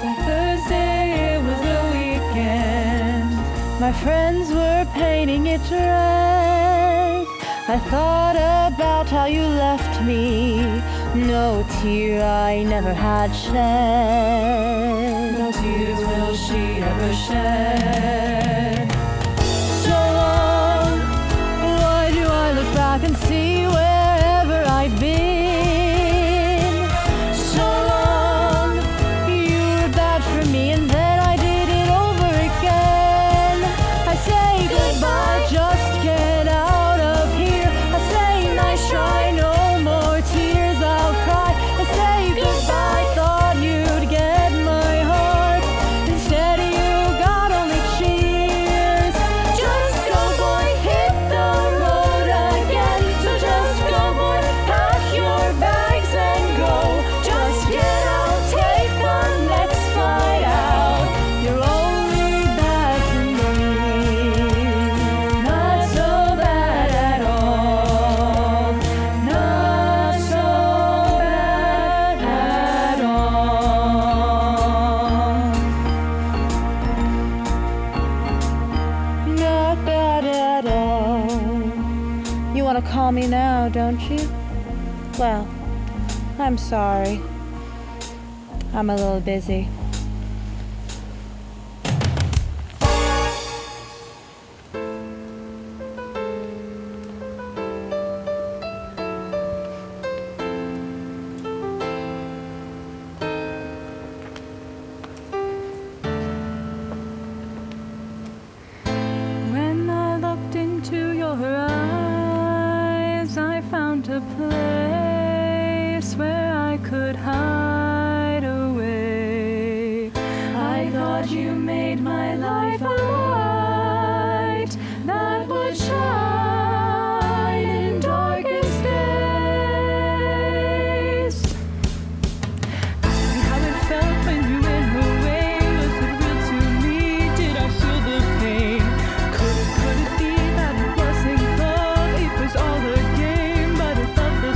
By Thursday it was the weekend. My friends were painting it red. I thought about how you left me. No tear I never had shed. No tears will she ever shed. So long, why do I look back and see wherever I've been? So long, you were bad for me and then I did it over again. I say goodbye, just get out of here. I say nice try, no more tears, I'll cry. I say goodbye, thought you'd get my heart. Instead you got only cheers. Just go boy, hit the road again. So just go boy, pack your bags and go. Just get out, take the next flight out. You're only bad for me, not so bad at all. Not so bad at all. Not bad at all. You want to call me now, don't you? Well, I'm sorry. I'm a little busy. When I looked into your eyes, I found a place where I could hide away. I thought you made my life a light that would shine in darkest days. Ask me how it felt when you went away. Was it real to me? Did I feel the pain? Could it be that it wasn't love? It was all a game, but it felt the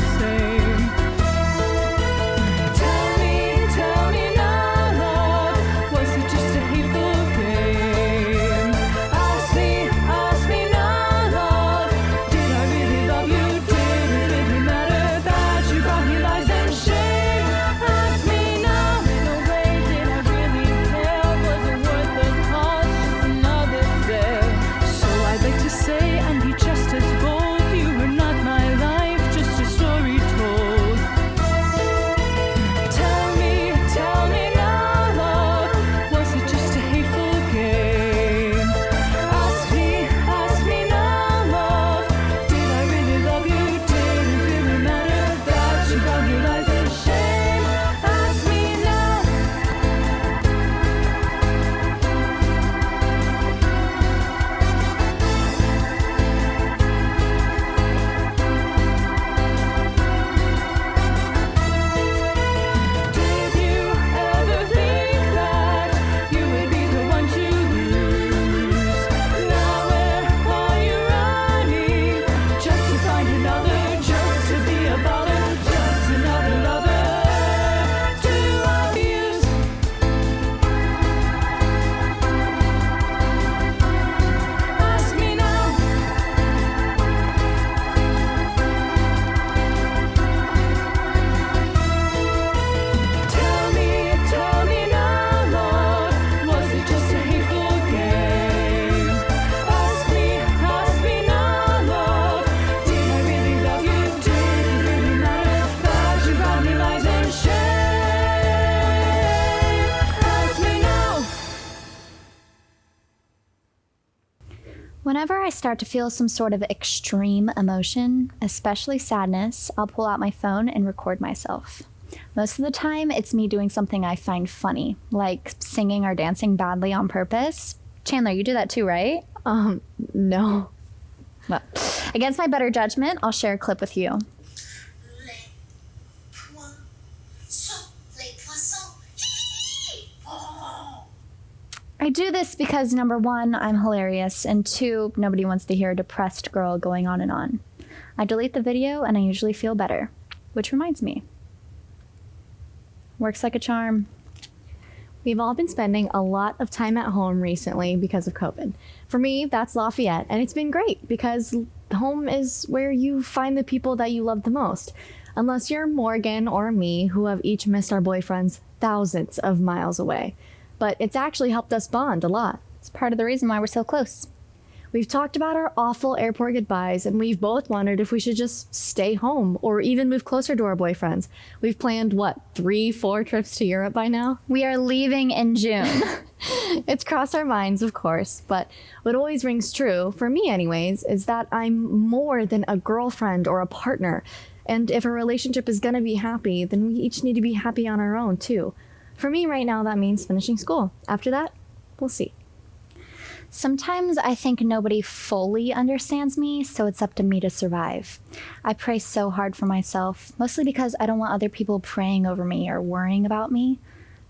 I start to feel some sort of extreme emotion, especially sadness, I'll pull out my phone and record myself. Most of the time, it's me doing something I find funny, like singing or dancing badly on purpose. Chandler, you do that too, right? No. Well, against my better judgment, I'll share a clip with you. Les poissons, les poissons. Oh. I do this because number one, I'm hilarious, and two, nobody wants to hear a depressed girl going on and on. I delete the video and I usually feel better, which reminds me. Works like a charm. We've all been spending a lot of time at home recently because of COVID. For me, that's Lafayette, and it's been great because home is where you find the people that you love the most. Unless you're Morgan or me, who have each missed our boyfriends thousands of miles away. But it's actually helped us bond a lot. It's part of the reason why we're so close. We've talked about our awful airport goodbyes, and we've both wondered if we should just stay home or even move closer to our boyfriends. We've planned, 3-4 trips to Europe by now? We are leaving in June. It's crossed our minds, of course, but what always rings true, for me anyways, is that I'm more than a girlfriend or a partner. And if a relationship is gonna be happy, then we each need to be happy on our own, too. For me right now, that means finishing school. After that, we'll see. Sometimes I think nobody fully understands me, so it's up to me to survive. I pray so hard for myself, mostly because I don't want other people praying over me or worrying about me.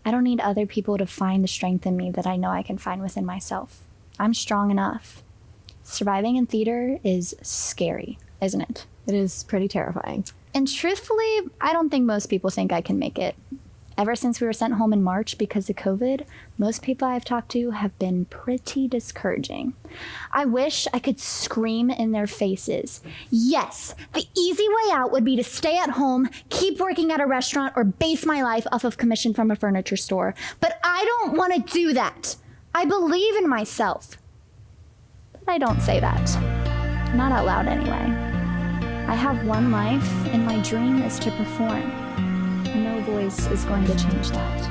I don't need other people to find the strength in me that I know I can find within myself. I'm strong enough. Surviving in theater is scary, isn't it? It is pretty terrifying. And truthfully, I don't think most people think I can make it. Ever since we were sent home in March because of COVID, most people I've talked to have been pretty discouraging. I wish I could scream in their faces. Yes, the easy way out would be to stay at home, keep working at a restaurant, or base my life off of commission from a furniture store. But I don't want to do that. I believe in myself. But I don't say that. Not out loud anyway. I have one life, and my dream is to perform. No voice is going to change that.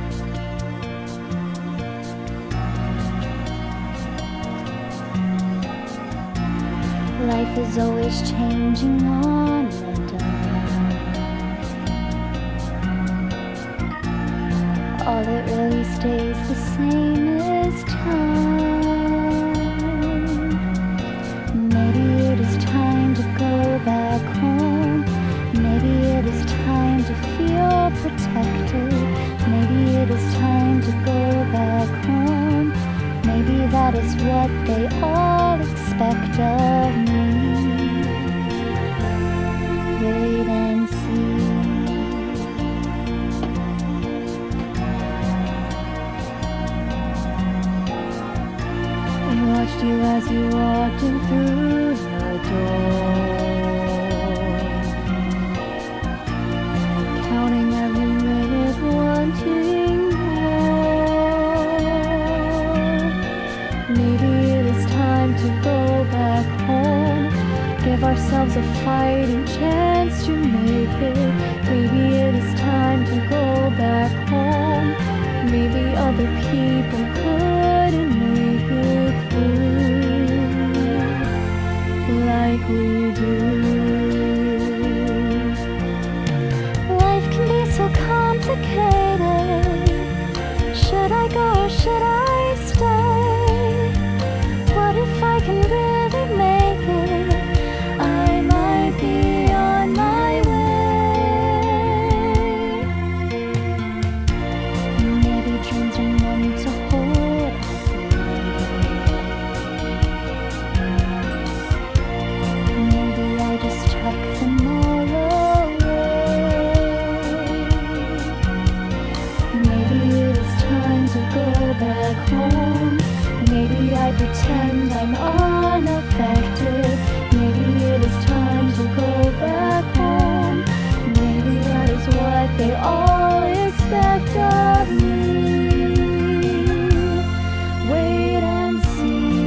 Life is always changing on the dime. All that really stays the same is time. Maybe it is time to go back home. Maybe it is time to feel protected. Maybe it is time to go back home. Maybe that is what they all expect of me. Wait and see. We watched you as you walked in through the door. Wanting more. Maybe it is time to go back home. Give ourselves a fighting chance to make it. Maybe it is time to go back home. Maybe other people couldn't make it through like we do. Should I go or should I stay? What if I can really make it? I might be on my way. Maybe dreams are meant to hold us. Maybe I just tuck them all away. Maybe it is time to go back home. Maybe I pretend I'm unaffected. Maybe it is time to go back home. Maybe that is what they all expect of me. Wait and see.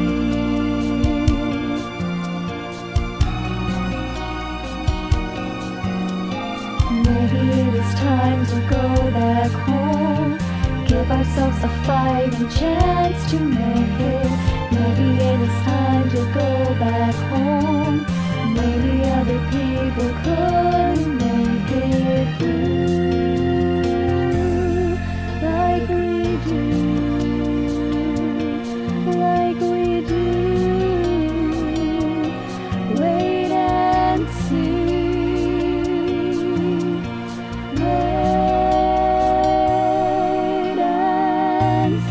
Maybe it is time to go back home. Give ourselves a fighting chance to make it. Maybe it was time to go back home. Maybe other people couldn't make it through like we do, like we do. Wait and see. Wait and see.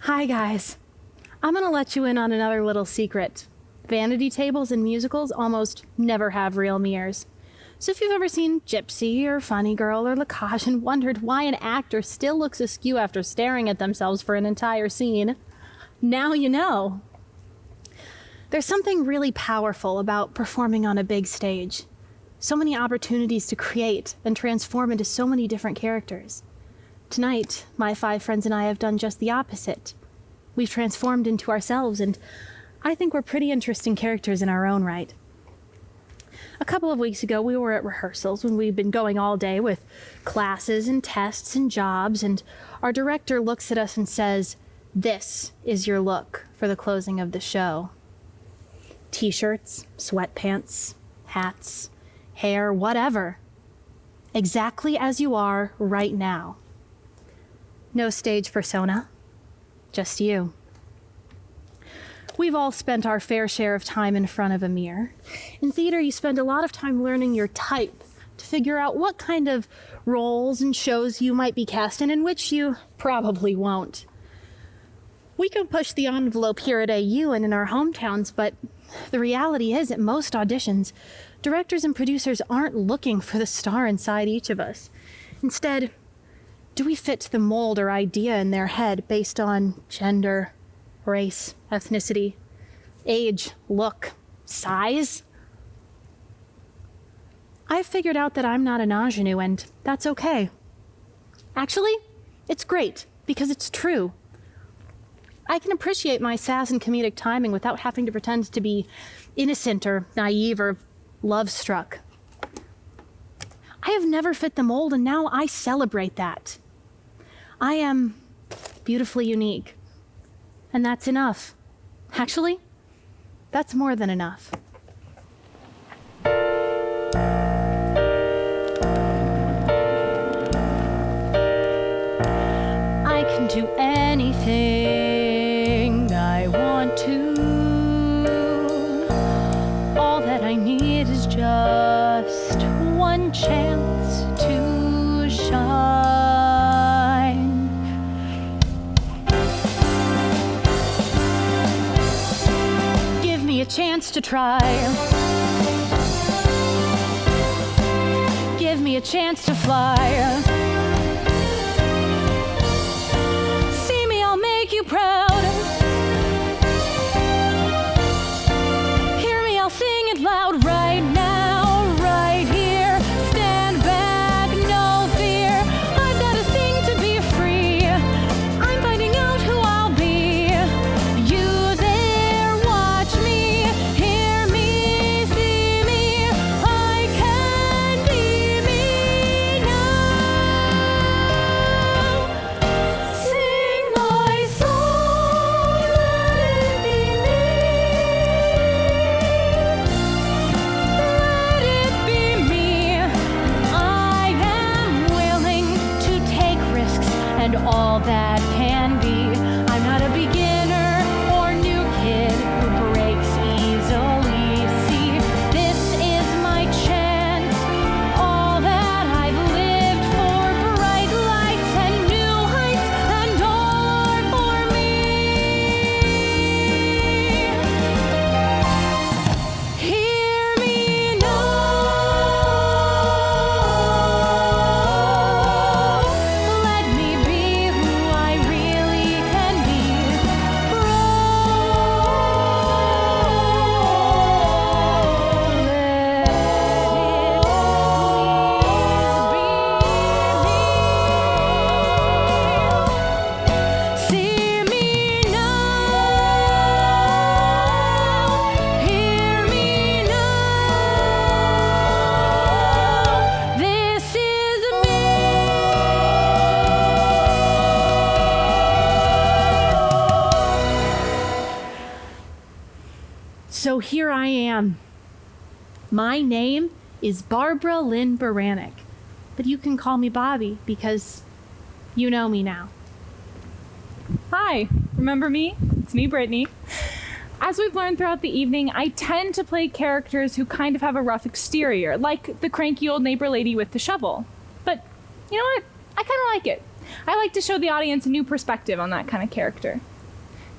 Hi, guys. I'm gonna let you in on another little secret. Vanity tables and musicals almost never have real mirrors. So if you've ever seen Gypsy or Funny Girl or La Cage and wondered why an actor still looks askew after staring at themselves for an entire scene, now you know. There's something really powerful about performing on a big stage. So many opportunities to create and transform into so many different characters. Tonight, my 5 friends and I have done just the opposite. We've transformed into ourselves, and I think we're pretty interesting characters in our own right. A couple of weeks ago, we were at rehearsals when we'd been going all day with classes and tests and jobs, and our director looks at us and says, "This is your look for the closing of the show." T-shirts, sweatpants, hats, hair, whatever. Exactly as you are right now. No stage persona, just you. We've all spent our fair share of time in front of a mirror. In theater, you spend a lot of time learning your type to figure out what kind of roles and shows you might be cast in and which you probably won't. We can push the envelope here at AU and in our hometowns, but the reality is, at most auditions, directors and producers aren't looking for the star inside each of us. Instead, do we fit the mold or idea in their head based on gender, race, ethnicity, age, look, size? I've figured out that I'm not an ingenue, and that's okay. Actually, it's great, because it's true. I can appreciate my sass and comedic timing without having to pretend to be innocent or naive or love-struck. I have never fit the mold, and now I celebrate that. I am beautifully unique, and that's enough. Actually, that's more than enough. I can do anything I want to. All that I need is just one chance to shine. Give me a chance to try. Give me a chance to fly. See me, I'll make you proud. Hear me, I'll sing it loud right now, right here. Stand back, no fear. I've got to sing to be free. I'm finding out who I'll be. You there, watch me, hear me, see me. I can be me now. Sing my song, let it be me. Let it be me. I am willing to take risks and all that can be. I'm not a beginner or new kid who breaks easily. See, this is my chance. All that I've lived for, bright lights and new heights, and all are for me. Hear me now. Let me be who I really can be. So here I am. My name is Barbara Lynn Baranek, but you can call me Bobby because you know me now. Hi, remember me? It's me, Brittany. As we've learned throughout the evening, I tend to play characters who kind of have a rough exterior, like the cranky old neighbor lady with the shovel. But you know what? I kind of like it. I like to show the audience a new perspective on that kind of character.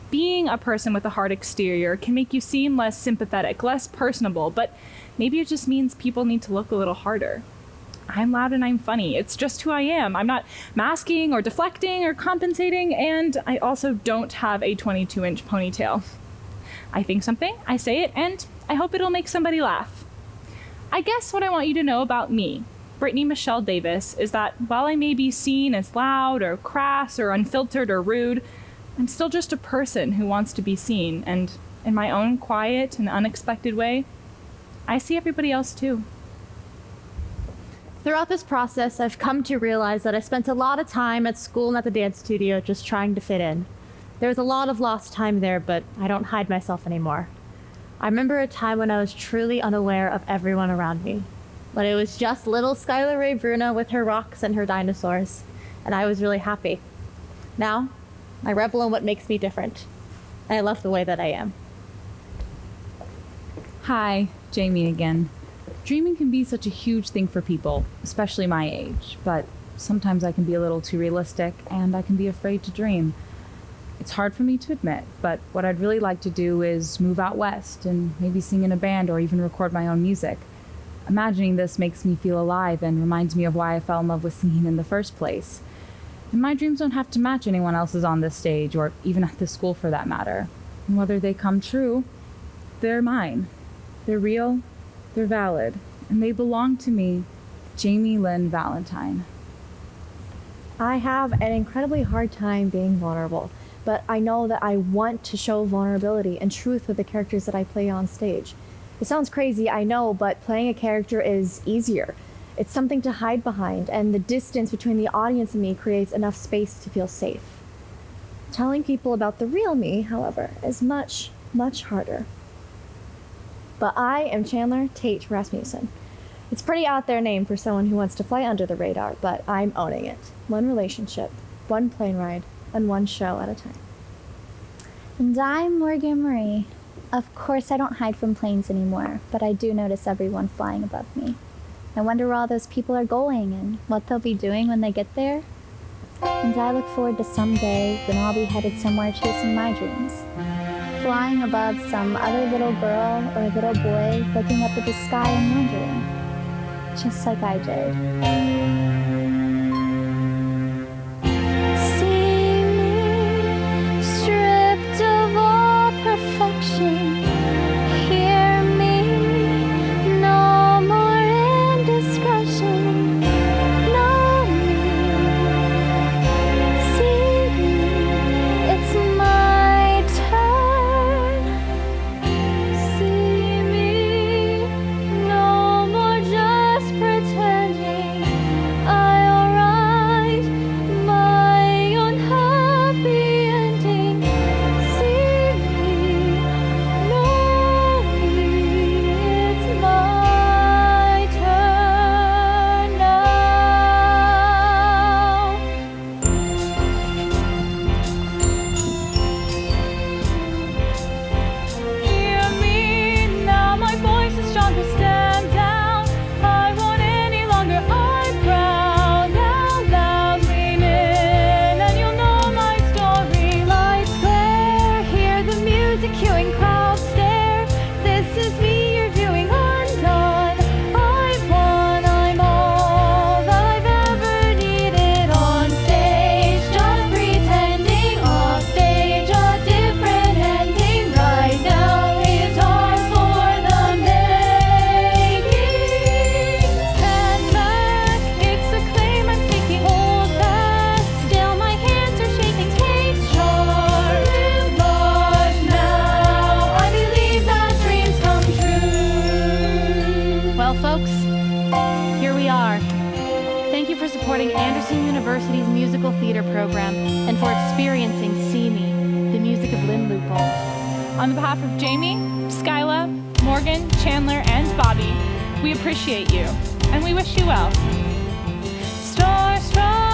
Being a person with a hard exterior can make you seem less sympathetic, less personable, but maybe it just means people need to look a little harder. I'm loud and I'm funny. It's just who I am. I'm not masking or deflecting or compensating, and I also don't have a 22-inch ponytail. I think something, I say it, and I hope it'll make somebody laugh. I guess what I want you to know about me, Brittany Michelle Davis, is that while I may be seen as loud or crass or unfiltered or rude, I'm still just a person who wants to be seen, and in my own quiet and unexpected way, I see everybody else too. Throughout this process, I've come to realize that I spent a lot of time at school and at the dance studio just trying to fit in. There was a lot of lost time there, but I don't hide myself anymore. I remember a time when I was truly unaware of everyone around me. When it was just little Skylar Ray Bruno with her rocks and her dinosaurs, and I was really happy. Now, I revel in what makes me different. And I love the way that I am. Hi, Jamie again. Dreaming can be such a huge thing for people, especially my age, but sometimes I can be a little too realistic and I can be afraid to dream. It's hard for me to admit, but what I'd really like to do is move out west and maybe sing in a band or even record my own music. Imagining this makes me feel alive and reminds me of why I fell in love with singing in the first place. And my dreams don't have to match anyone else's on this stage, or even at this school for that matter. And whether they come true, they're mine. They're real, they're valid, and they belong to me, Jamie Lynn Valentine. I have an incredibly hard time being vulnerable, but I know that I want to show vulnerability and truth with the characters that I play on stage. It sounds crazy, I know, but playing a character is easier. It's something to hide behind, and the distance between the audience and me creates enough space to feel safe. Telling people about the real me, however, is much, much harder. But I am Chandler Tate Rasmussen. It's a pretty out there name for someone who wants to fly under the radar, but I'm owning it. One relationship, one plane ride, and one show at a time. And I'm Morgan Marie. Of course, I don't hide from planes anymore, but I do notice everyone flying above me. I wonder where all those people are going and what they'll be doing when they get there. And I look forward to someday when I'll be headed somewhere chasing my dreams. Flying above some other little girl or little boy looking up at the sky and wondering, just like I did. See me, stripped of all perfection. Hear me, no more indiscretion. Know me, see me, it's my turn. See me, no more just pretending. I'll write my own happy ending. See me, know me, it's my turn now. Hear me, now my voice is strong to stand down. I won't any longer I'm proud. Now loudly in, and you'll know my story. Lights glare, hear the music cueing, crowds stare. This is me you're viewing undone. I've won, I'm all that I've ever needed on stage. Just pretending off stage, a different ending right now is ours for the making. Stand back, it's a claim I'm speaking. Hold fast, still my hands are shaking. Take charge, live large now. I believe that dreams come true. Well, folks, here we are. Thank you for supporting Anderson University's musical theater program and for experiencing See Me, the music of Lynn Lupold. On behalf of Jamie, Skyla, Morgan, Chandler, and Bobby, we appreciate you, and we wish you well. Store strong.